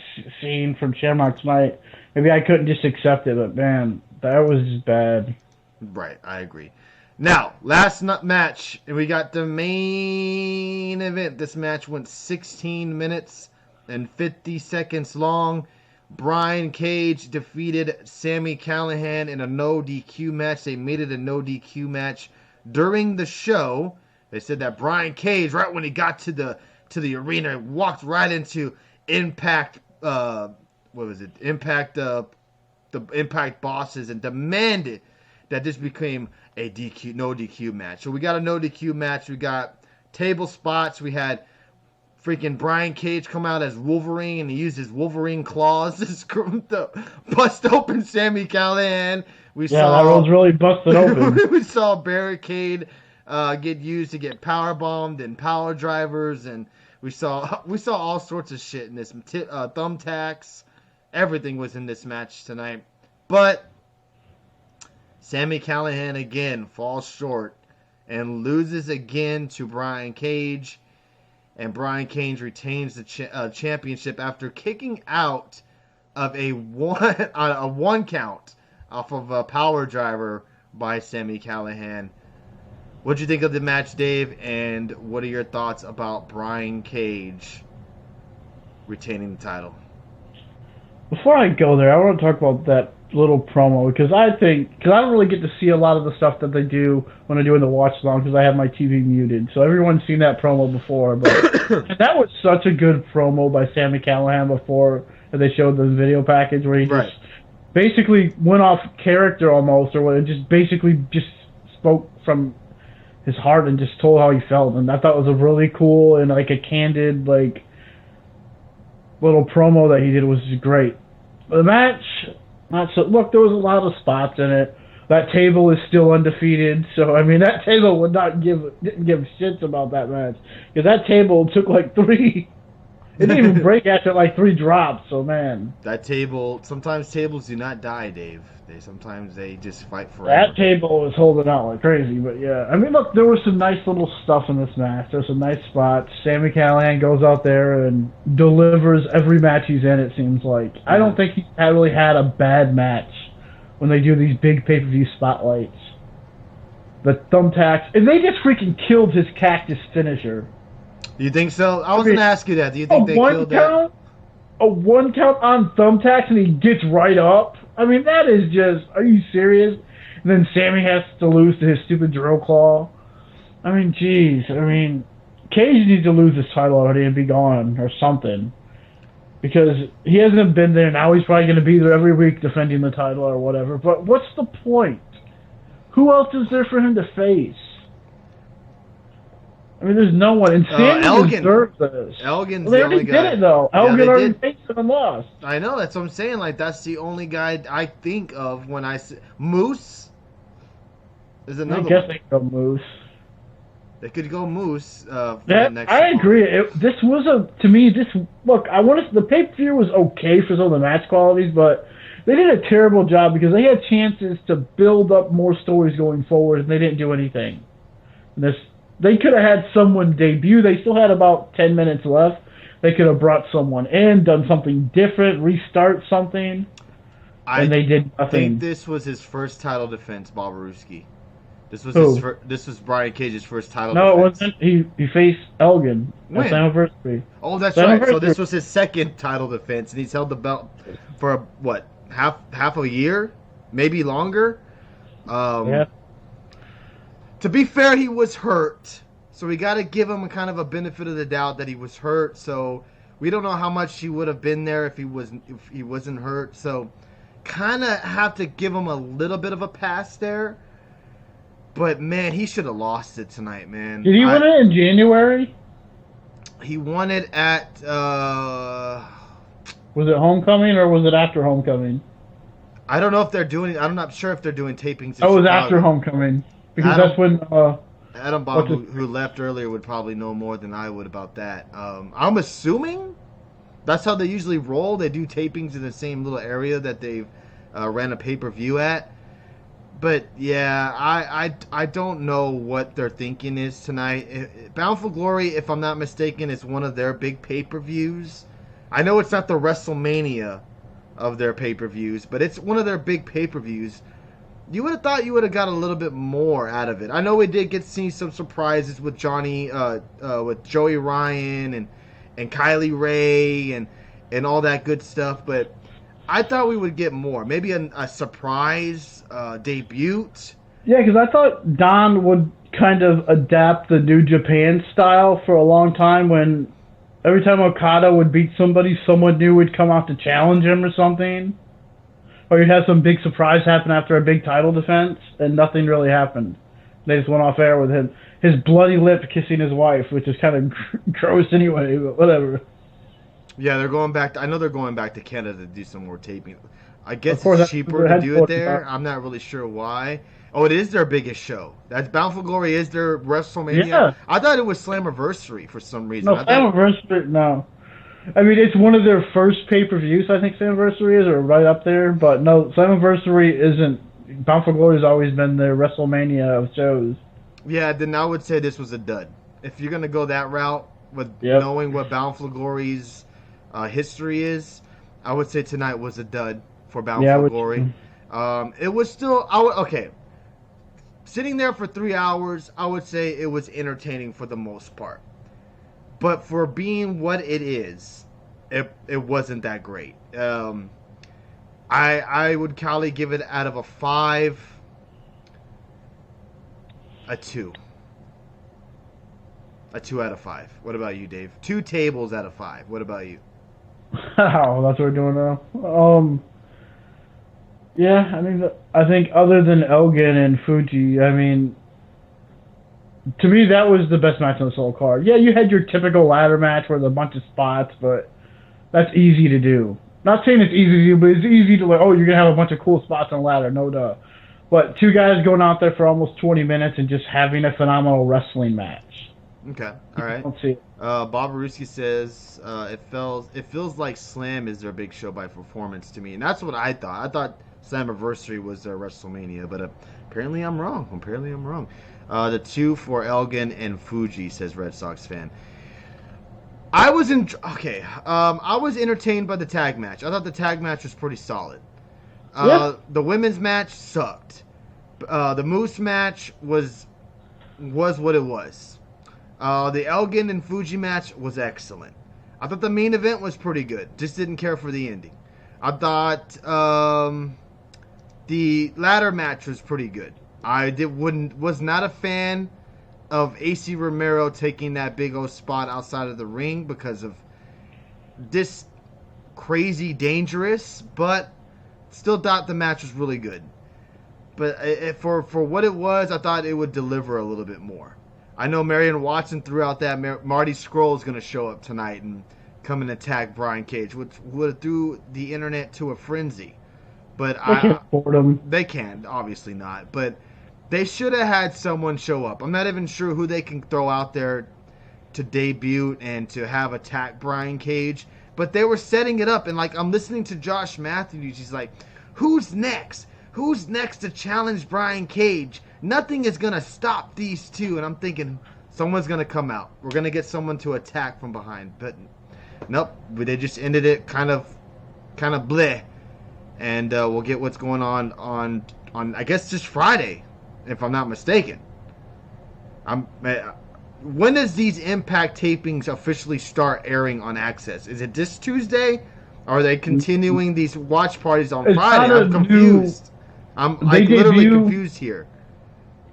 seeing from Shamrock tonight. Maybe I couldn't just accept it, but man, that was just bad. Right, I agree. Now, last match, and we got the main event. This match went 16 minutes and 50 seconds long. Brian Cage defeated Sami Callihan in a no DQ match. They made it a no DQ match during the show. They said that Brian Cage, right when he got to the arena, walked right into Impact. Impact. The Impact bosses, and demanded that this became a no DQ match. So we got a no DQ match. We got table spots. We had freaking Brian Cage come out as Wolverine, and he used his Wolverine claws to bust open Sami Callihan. That was really busted open. We saw Barricade get used to get power bombed and power drivers, and we saw all sorts of shit in this. Thumbtacks, everything was in this match tonight, but Sami Callihan again falls short and loses again to Brian Cage. And Brian Cage retains the championship after kicking out of a one count off of a power driver by Sami Callihan. What'd you think of the match, Dave? And what are your thoughts about Brian Cage retaining the title? Before I go there, I want to talk about that little promo because I don't really get to see a lot of the stuff that they do when I'm doing the watch along because I have my TV muted. So everyone's seen that promo before, but that was such a good promo by Sami Callihan before that they showed the video package where he just basically went off character almost, or just basically just spoke from his heart and just told how he felt, and I thought it was a really cool and like a candid like little promo that he did was great. The match. Look, there was a lot of spots in it. That table is still undefeated, so I mean that table didn't give shits about that match because that table took like 3. It didn't even break after like 3 drops. So man, that table. Sometimes tables do not die, Dave. Sometimes they just fight forever. That table was holding out like crazy, but yeah. I mean, look, there was some nice little stuff in this match. There's some nice spots. Sami Callihan goes out there and delivers every match he's in, it seems like. Yeah. I don't think he's really had a bad match when they do these big pay-per-view spotlights. The thumbtacks. And they just freaking killed his cactus finisher. Do you think so? I was going to ask you that. Do you think they killed that? A 1 count on thumbtacks and he gets right up? I mean, that is just... Are you serious? And then Sami has to lose to his stupid drill claw. I mean, jeez. I mean, Cage needs to lose his title already and be gone or something. Because he hasn't been there. Now he's probably going to be there every week defending the title or whatever. But what's the point? Who else is there for him to face? I mean, there's no one. And Sami deserves this. Elgin's they the already only guy. did it, though. Elgin already faced him and lost. I know, that's what I'm saying. Like, that's the only guy I think of when I see... Moose is another one. I guess they could go Moose. They could go Moose for the next I agree. This was to me, look, the pay-per-view was okay for some of the match qualities, but they did a terrible job because they had chances to build up more stories going forward, and they didn't do anything. This they could have had someone debut. They still had about 10 minutes left. They could have brought someone in, done something different, restart something, and they did nothing. I think this was his first title defense, Barbaruski. This was this was Brian Cage's first title defense. No, it wasn't. He faced Elgin at Slammiversary. Oh, that's right. So this was his second title defense, and he's held the belt for what, half a year, maybe longer. Yeah. To be fair, he was hurt, so we got to give him a kind of a benefit of the doubt that he was hurt. So we don't know how much he would have been there if he wasn't hurt. So kind of have to give him a little bit of a pass there. But man, he should have lost it tonight, man. Did he win it in January? He won it at. Was it Homecoming or was it after Homecoming? I don't know if they're doing. I'm not sure if they're doing tapings. It was after Homecoming because that's when. Adam Bob, who left earlier, would probably know more than I would about that. I'm assuming that's how they usually roll. They do tapings in the same little area that they've ran a pay-per-view at. But yeah, I don't know what their thinking is tonight. Bound for Glory, if I'm not mistaken, is one of their big pay-per-views. I know it's not the WrestleMania of their pay-per-views, but it's one of their big pay-per-views. You would have thought you would have got a little bit more out of it. I know we did get to see some surprises with with Joey Ryan and Kylie Ray and all that good stuff, but I thought we would get more. Maybe a surprise debut. Yeah, because I thought Don would kind of adapt the New Japan style for a long time when every time Okada would beat somebody, someone new would come out to challenge him or something. Or you'd have some big surprise happen after a big title defense, and nothing really happened. They just went off air with his bloody lip kissing his wife, which is kind of gross anyway, but whatever. Yeah, they're going back. I know they're going back to Canada to do some more taping. I guess it's cheaper to do it there. I'm not really sure why. Oh, it is their biggest show. That's Bound for Glory is their WrestleMania. Yeah. I thought it was Slammiversary for some reason. No, Slammiversary, no. I mean, it's one of their first pay-per-views, I think Slammiversary is, or right up there. But no, Slammiversary isn't. Bound for Glory has always been their WrestleMania of shows. Yeah, then I would say this was a dud. If you're going to go that route with knowing what Bound for Glory's history is, I would say tonight was a dud for Bound for Glory. It was still... okay. Sitting there for 3 hours, I would say it was entertaining for the most part. But for being what it is, it wasn't that great. I would probably give it out of a 5, a 2. A 2 out of 5. What about you, Dave? 2 tables out of 5. What about you? Oh, that's what we're doing now. Yeah, I mean, I think other than Elgin and Fuji, I mean, to me, that was the best match on the whole card. Yeah, you had your typical ladder match where there's a bunch of spots, but that's easy to do. Not saying it's easy to do, but it's easy to, like, oh, you're going to have a bunch of cool spots on the ladder, no duh. But 2 guys going out there for almost 20 minutes and just having a phenomenal wrestling match. Okay, all right. Let's see. Bob Aruski says, it feels like Slam is their big show by performance to me. And that's what I thought. I thought Slammiversary was their WrestleMania, but apparently I'm wrong. The 2 for Elgin and Fuji, says Red Sox fan. I was entertained by the tag match. I thought the tag match was pretty solid. The women's match sucked. The Moose match was what it was. The Elgin and Fuji match was excellent. I thought the main event was pretty good. Just didn't care for the ending. I thought the ladder match was pretty good. Was not a fan of AC Romero taking that big old spot outside of the ring because of this crazy dangerous, but still thought the match was really good. But for what it was, I thought it would deliver a little bit more. I know Marion Watson threw out that Marty Scurll is going to show up tonight and come and attack Brian Cage, which would have threw the internet to a frenzy. But they can't, obviously not. But they should have had someone show up. I'm not even sure who they can throw out there to debut and to have attack Brian Cage. But they were setting it up, and like I'm listening to Josh Matthews, he's like, Who's next? Who's next to challenge Brian Cage? Nothing is going to stop these two. And I'm thinking, someone's going to come out. We're going to get someone to attack from behind. But nope, they just ended it kind of bleh. And we'll get what's going on I guess just Friday, if I'm not mistaken. When does these Impact tapings officially start airing on Access? Is it this Tuesday? Or are they continuing these watch parties on Friday? I'm confused. I'm literally confused here.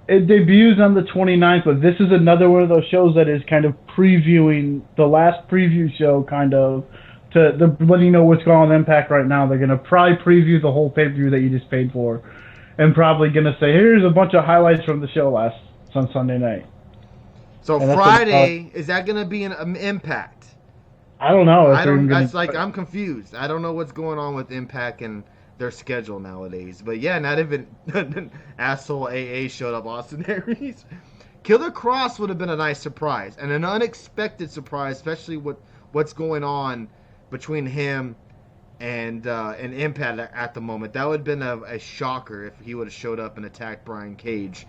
It debuts on the 29th, but this is another one of those shows that is kind of previewing the last preview show, kind of, to letting you know what's going on with Impact right now. They're going to probably preview the whole pay-per-view that you just paid for, and probably going to say, here's a bunch of highlights from the show on Sunday night. So Friday, is that going to be an Impact? I don't know. I'm confused. I don't know what's going on with Impact and their schedule nowadays. But yeah, not even asshole AA showed up, Austin Aries. Killer Cross would have been a nice surprise and an unexpected surprise, especially with what's going on between him and Impact at the moment. That would have been a shocker if he would have showed up and attacked Brian Cage.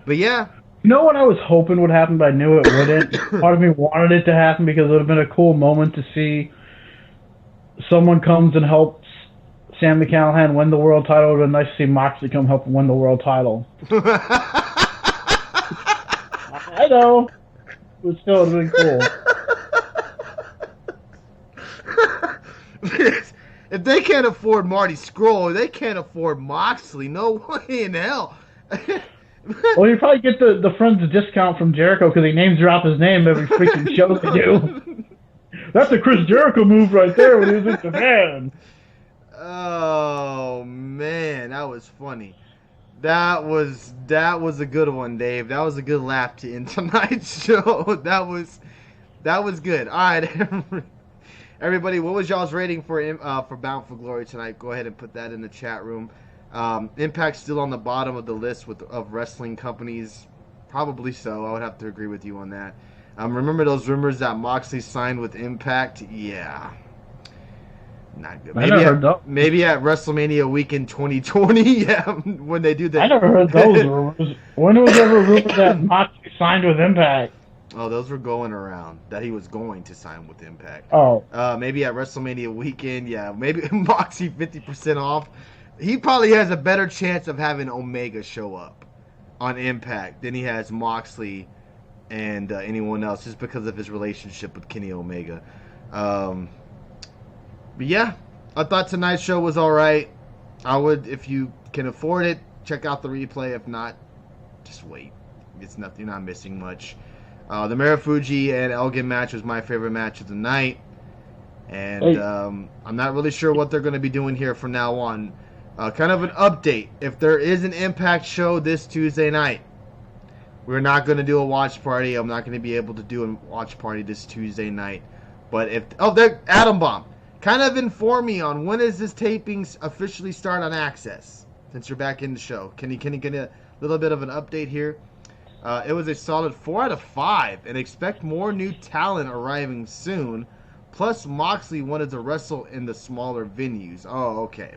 But yeah. You know what I was hoping would happen, but I knew it wouldn't? Part of me wanted it to happen because it would have been a cool moment to see someone comes and helps Sami Callihan win the world title. It would have been nice to see Moxley come help him win the world title. I know. But still, it would have been cool. If they can't afford Marty Scurll, they can't afford Moxley. No way in hell. Well, you probably get the friends discount from Jericho because he names drop his name every freaking show they do. That's a Chris Jericho move right there when he was in Japan. Oh man, that was funny. That was a good one, Dave. That was a good laugh to end tonight's show. That was good. All right, everybody, what was y'all's rating for Bound for Glory tonight? Go ahead and put that in the chat room. Impact's still on the bottom of the list of wrestling companies. Probably so. I would have to agree with you on that. Remember those rumors that Moxley signed with Impact? Yeah. Not good. Maybe at WrestleMania weekend 2020, yeah, when they do that. I never heard those rumors. When was ever rumored that Moxley signed with Impact? Oh, those were going around that he was going to sign with Impact. Oh. Maybe at WrestleMania weekend, yeah. Maybe Moxley 50% off. He probably has a better chance of having Omega show up on Impact than he has Moxley and anyone else, just because of his relationship with Kenny Omega. But yeah, I thought tonight's show was all right. I would, if you can afford it, check out the replay. If not, just wait. It's nothing. You're not missing much. The Marufuji and Elgin match was my favorite match of the night, and I'm not really sure what they're going to be doing here from now on. Kind of an update. If there is an Impact show this Tuesday night, we're not going to do a watch party. I'm not going to be able to do a watch party this Tuesday night. But they're Atom Bomb. Kind of inform me on when is this tapings officially start on Access, since you're back in the show. Can you get a little bit of an update here? It was a solid 4 out of 5, and expect more new talent arriving soon. Plus, Moxley wanted to wrestle in the smaller venues. Oh, okay.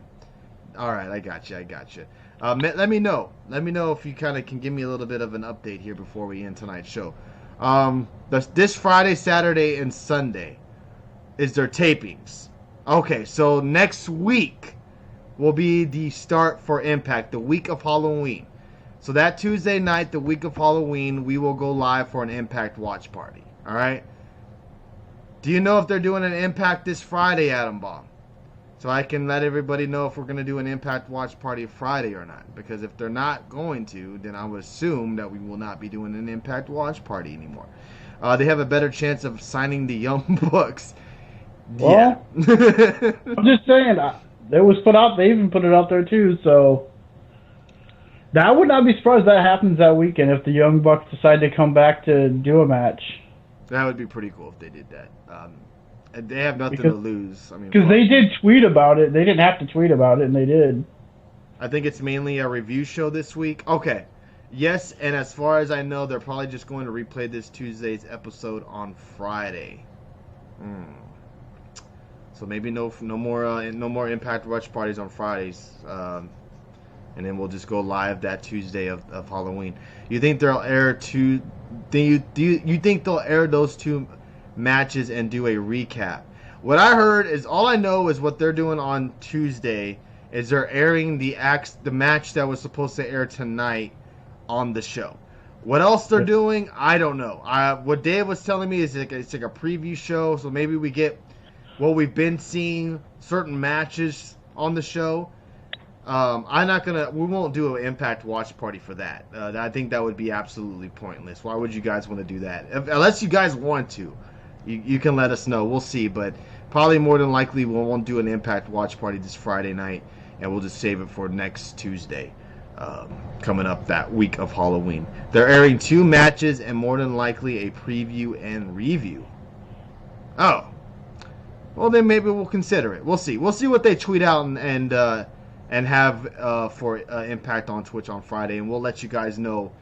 All right, I got you. Let me know. Let me know if you kind of can give me a little bit of an update here before we end tonight's show. This Friday, Saturday, and Sunday is their tapings. Okay, so next week will be the start for Impact, the week of Halloween. So that Tuesday night, the week of Halloween, we will go live for an Impact watch party. All right? Do you know if they're doing an Impact this Friday, Atom Bomb? So I can let everybody know if we're going to do an Impact watch party Friday or not. Because if they're not going to, then I would assume that we will not be doing an Impact watch party anymore. They have a better chance of signing the Young Bucks. Well, yeah. I'm just saying, it was put out. They even put it out there too. So I would not be surprised if that happens that weekend if the Young Bucks decide to come back to do a match. That would be pretty cool if they did that. And they have nothing to lose. I mean, because they did tweet about it. They didn't have to tweet about it, and they did. I think it's mainly a review show this week. Okay. Yes, and as far as I know, they're probably just going to replay this Tuesday's episode on Friday. So maybe no more Impact Watch parties on Fridays. And then we'll just go live that Tuesday of Halloween. You think they'll air two? You think they'll air those two matches and do a recap? What I heard is all I know is what they're doing on Tuesday is they're airing the match that was supposed to air tonight on the show. What else they're doing, I don't know. What Dave was telling me is it's like a preview show, so maybe we get what we've been seeing, certain matches on the show. We won't do an Impact watch party for that. I think that would be absolutely pointless. Why would you guys want to do that? Unless you guys want to, you can let us know. We'll see, but probably more than likely we won't do an Impact watch party this Friday night, and we'll just save it for next Tuesday, coming up that week of Halloween. They're airing 2 matches and more than likely a preview and review. Oh, well then maybe we'll consider it. We'll see. We'll see what they tweet out and have for Impact on Twitch on Friday, and we'll let you guys know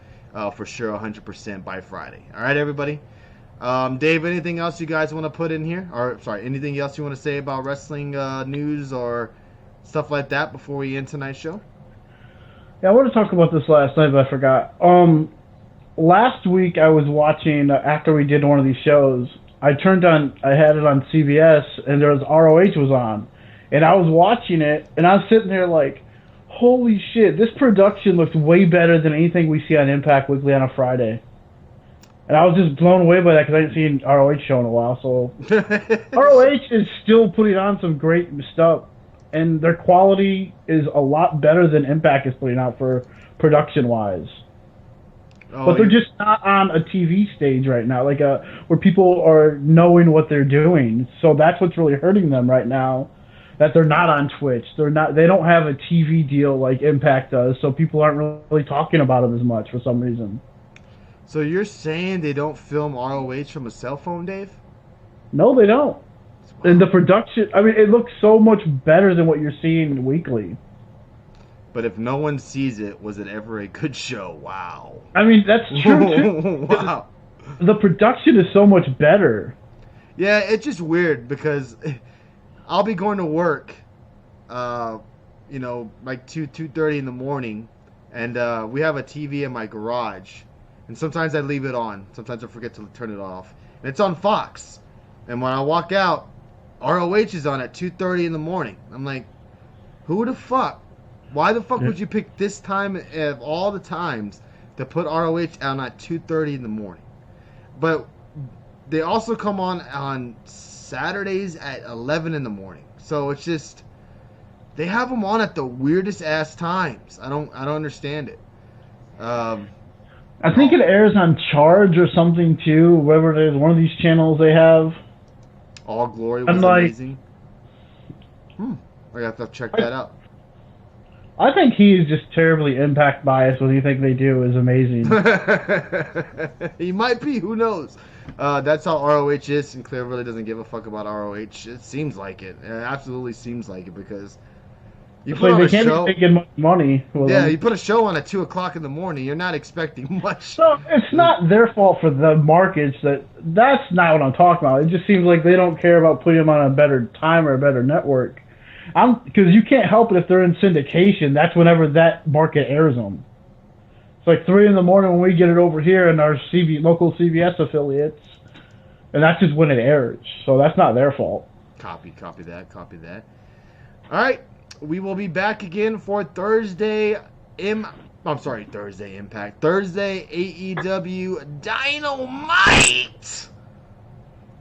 for sure 100% by Friday. All right, everybody? Dave, anything else you guys want to put in here? Or, sorry, anything else you want to say about wrestling news or stuff like that before we end tonight's show? Yeah, I wanted to talk about this last night, but I forgot. Last week I was watching, after we did one of these shows, I had it on CBS, and there was ROH was on. And I was watching it, and I was sitting there like, holy shit, this production looks way better than anything we see on Impact Weekly on a Friday. And I was just blown away by that because I hadn't seen ROH show in a while. So ROH is still putting on some great stuff, and their quality is a lot better than Impact is putting out for production-wise. But they're just not on a TV stage right now, like where people are knowing what they're doing. So that's what's really hurting them right now. That they're not on Twitch. They don't have a TV deal like Impact does, so people aren't really talking about them as much for some reason. So you're saying they don't film ROH from a cell phone, Dave? No, they don't. And the production, I mean, it looks so much better than what you're seeing weekly. But if no one sees it, was it ever a good show? Wow. I mean, that's true too. Wow. The production is so much better. Yeah, it's just weird because I'll be going to work, like 2:30 in the morning, and we have a TV in my garage, and sometimes I leave it on. Sometimes I forget to turn it off, and it's on Fox. And when I walk out, ROH is on at 2:30 in the morning. I'm like, who the fuck? Why the fuck would you pick this time of all the times to put ROH on at 2:30 in the morning? But they also come on Saturdays at 11 in the morning. So it's just, they have them on at the weirdest ass times. I don't understand it. I think it airs on Charge or something too, whatever it is, one of these channels they have. All Glory was amazing. I got to check that out. I think he is just terribly Impact biased. What you think they do is amazing. He might be. Who knows? That's how ROH is. Sinclair really doesn't give a fuck about ROH. It seems like it. It absolutely seems like it because you put on a show. They can't be making much money. You put a show on at 2:00 in the morning. You're not expecting much. So it's not their fault for the markets. That's not what I'm talking about. It just seems like they don't care about putting them on a better time or a better network. Because you can't help it if they're in syndication. That's whenever that market airs them. It's like 3 in the morning when we get it over here in our local CBS affiliates, and that's just when it airs. So that's not their fault. Copy that. All right, we will be back again for Thursday Impact. Thursday AEW Dynamite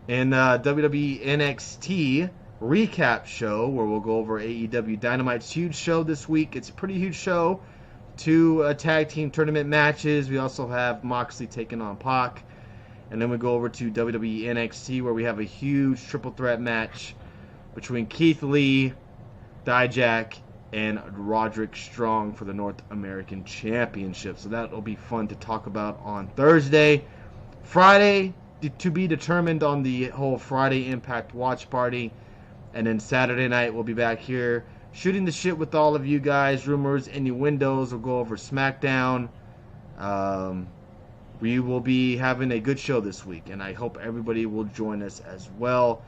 and WWE NXT recap show where we'll go over AEW Dynamite's huge show this week. It's a pretty huge show. 2 tag team tournament matches. We also have Moxley taking on Pac. And then we go over to WWE NXT where we have a huge triple threat match between Keith Lee, Dijak, and Roderick Strong for the North American Championship. So that will be fun to talk about on Thursday. Friday, to be determined on the whole Friday Impact watch party. And then Saturday night, we'll be back here shooting the shit with all of you guys. Rumors, innuendos. We'll go over SmackDown. We will be having a good show this week, and I hope everybody will join us as well.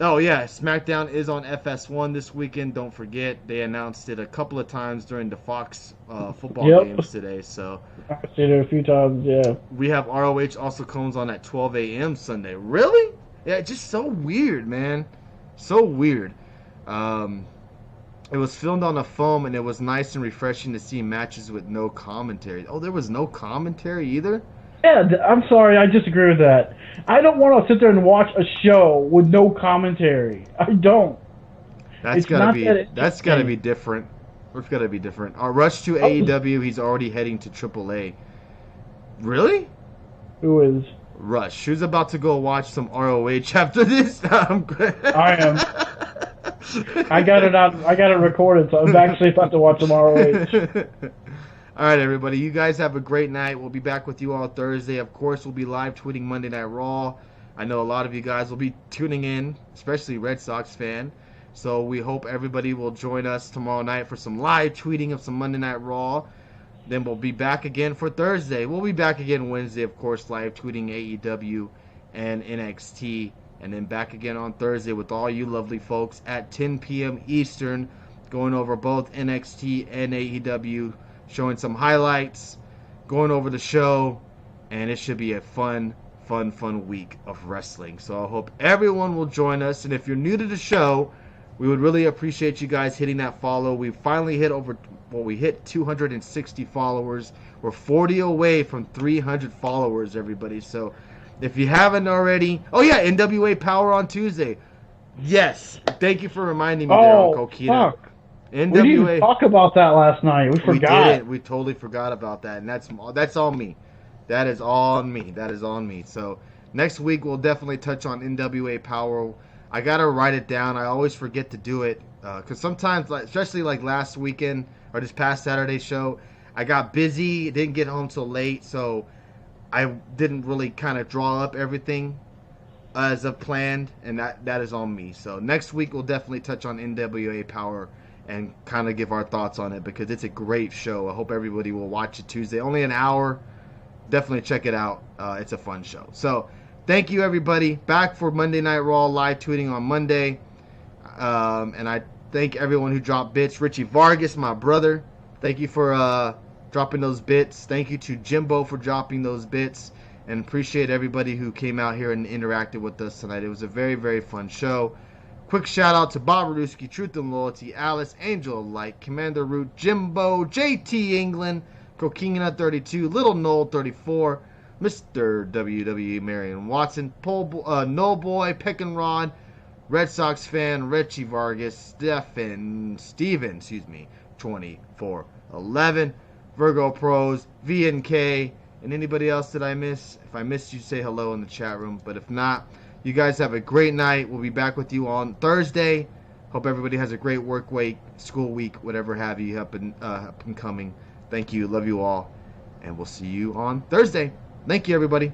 Oh yeah, SmackDown is on FS1 this weekend. Don't forget, they announced it a couple of times during the Fox football Yep, games today. So I've seen it a few times. Yeah. we have ROH also comes on at 12 a.m. Sunday. Really? Yeah, just so weird, man. So weird. Um, it was filmed on a foam, and it was nice and refreshing to see matches with no commentary. Oh, there was no commentary either? Yeah, I'm sorry, I disagree with that. I don't want to sit there and watch a show with no commentary. I don't. That's It's gotta not be that that's gotta be interesting. different. It's gotta be different. Rush to Oh, AEW, he's already heading to AAA. Really? who is? Rush. Who's about to go watch some ROH after this? I am. I got it out. I got it recorded, so I'm actually about to watch some ROH. All right, everybody. You guys have a great night. We'll be back with you all Thursday. Of course, we'll be live tweeting Monday Night Raw. I know a lot of you guys will be tuning in, especially Red Sox fan. So we hope everybody will join us tomorrow night for some live tweeting of some Monday Night Raw. Then we'll be back again for Thursday. We'll be back again Wednesday, of course, live tweeting AEW and NXT. And then back again on Thursday with all you lovely folks at 10 p.m. Eastern, going over both NXT and AEW, showing some highlights, going over the show, and it should be a fun week of wrestling. So I hope everyone will join us. And if you're new to the show, we would really appreciate you guys hitting that follow. We finally hit we hit 260 followers. We're 40 away from 300 followers, everybody. So if you haven't already, oh yeah, NWA Power on Tuesday. Yes, thank you for reminding me there, Uncle Keita. Fuck. NWA. We didn't talk about that last night. We forgot. We didn't. We totally forgot about that, and that's all me. That is on me. That is on me. So next week we'll definitely touch on NWA Power. I gotta write it down. I always forget to do it because sometimes, especially like last weekend or this past Saturday show, I got busy, didn't get home till late, so I didn't really kind of draw up everything as a planned, and that is on me. So next week we'll definitely touch on NWA Power and kind of give our thoughts on it because it's a great show. I hope everybody will watch it Tuesday. Only an hour. Definitely check it out. It's a fun show. So thank you, everybody. Back for Monday Night Raw live tweeting on Monday. And I thank everyone who dropped bits. Richie Vargas, my brother. Thank you for dropping those bits. Thank you to Jimbo for dropping those bits. And appreciate everybody who came out here and interacted with us tonight. It was a very, very fun show. Quick shout out to Bob Ruski, Truth and Loyalty, Alice, Angel of Light, Commander Root, Jimbo, JT England, Kokingina 32, Little Noel 34, Mr. WWE Marion Watson, No Boy, Pick and Rod, Red Sox fan, Richie Vargas, Steven, 2411, Virgo Pros, VNK, and anybody else that I miss. If I missed you, say hello in the chat room. But if not, you guys have a great night. We'll be back with you on Thursday. Hope everybody has a great work week, school week, whatever have you up and coming. Thank you. Love you all. And we'll see you on Thursday. Thank you, everybody.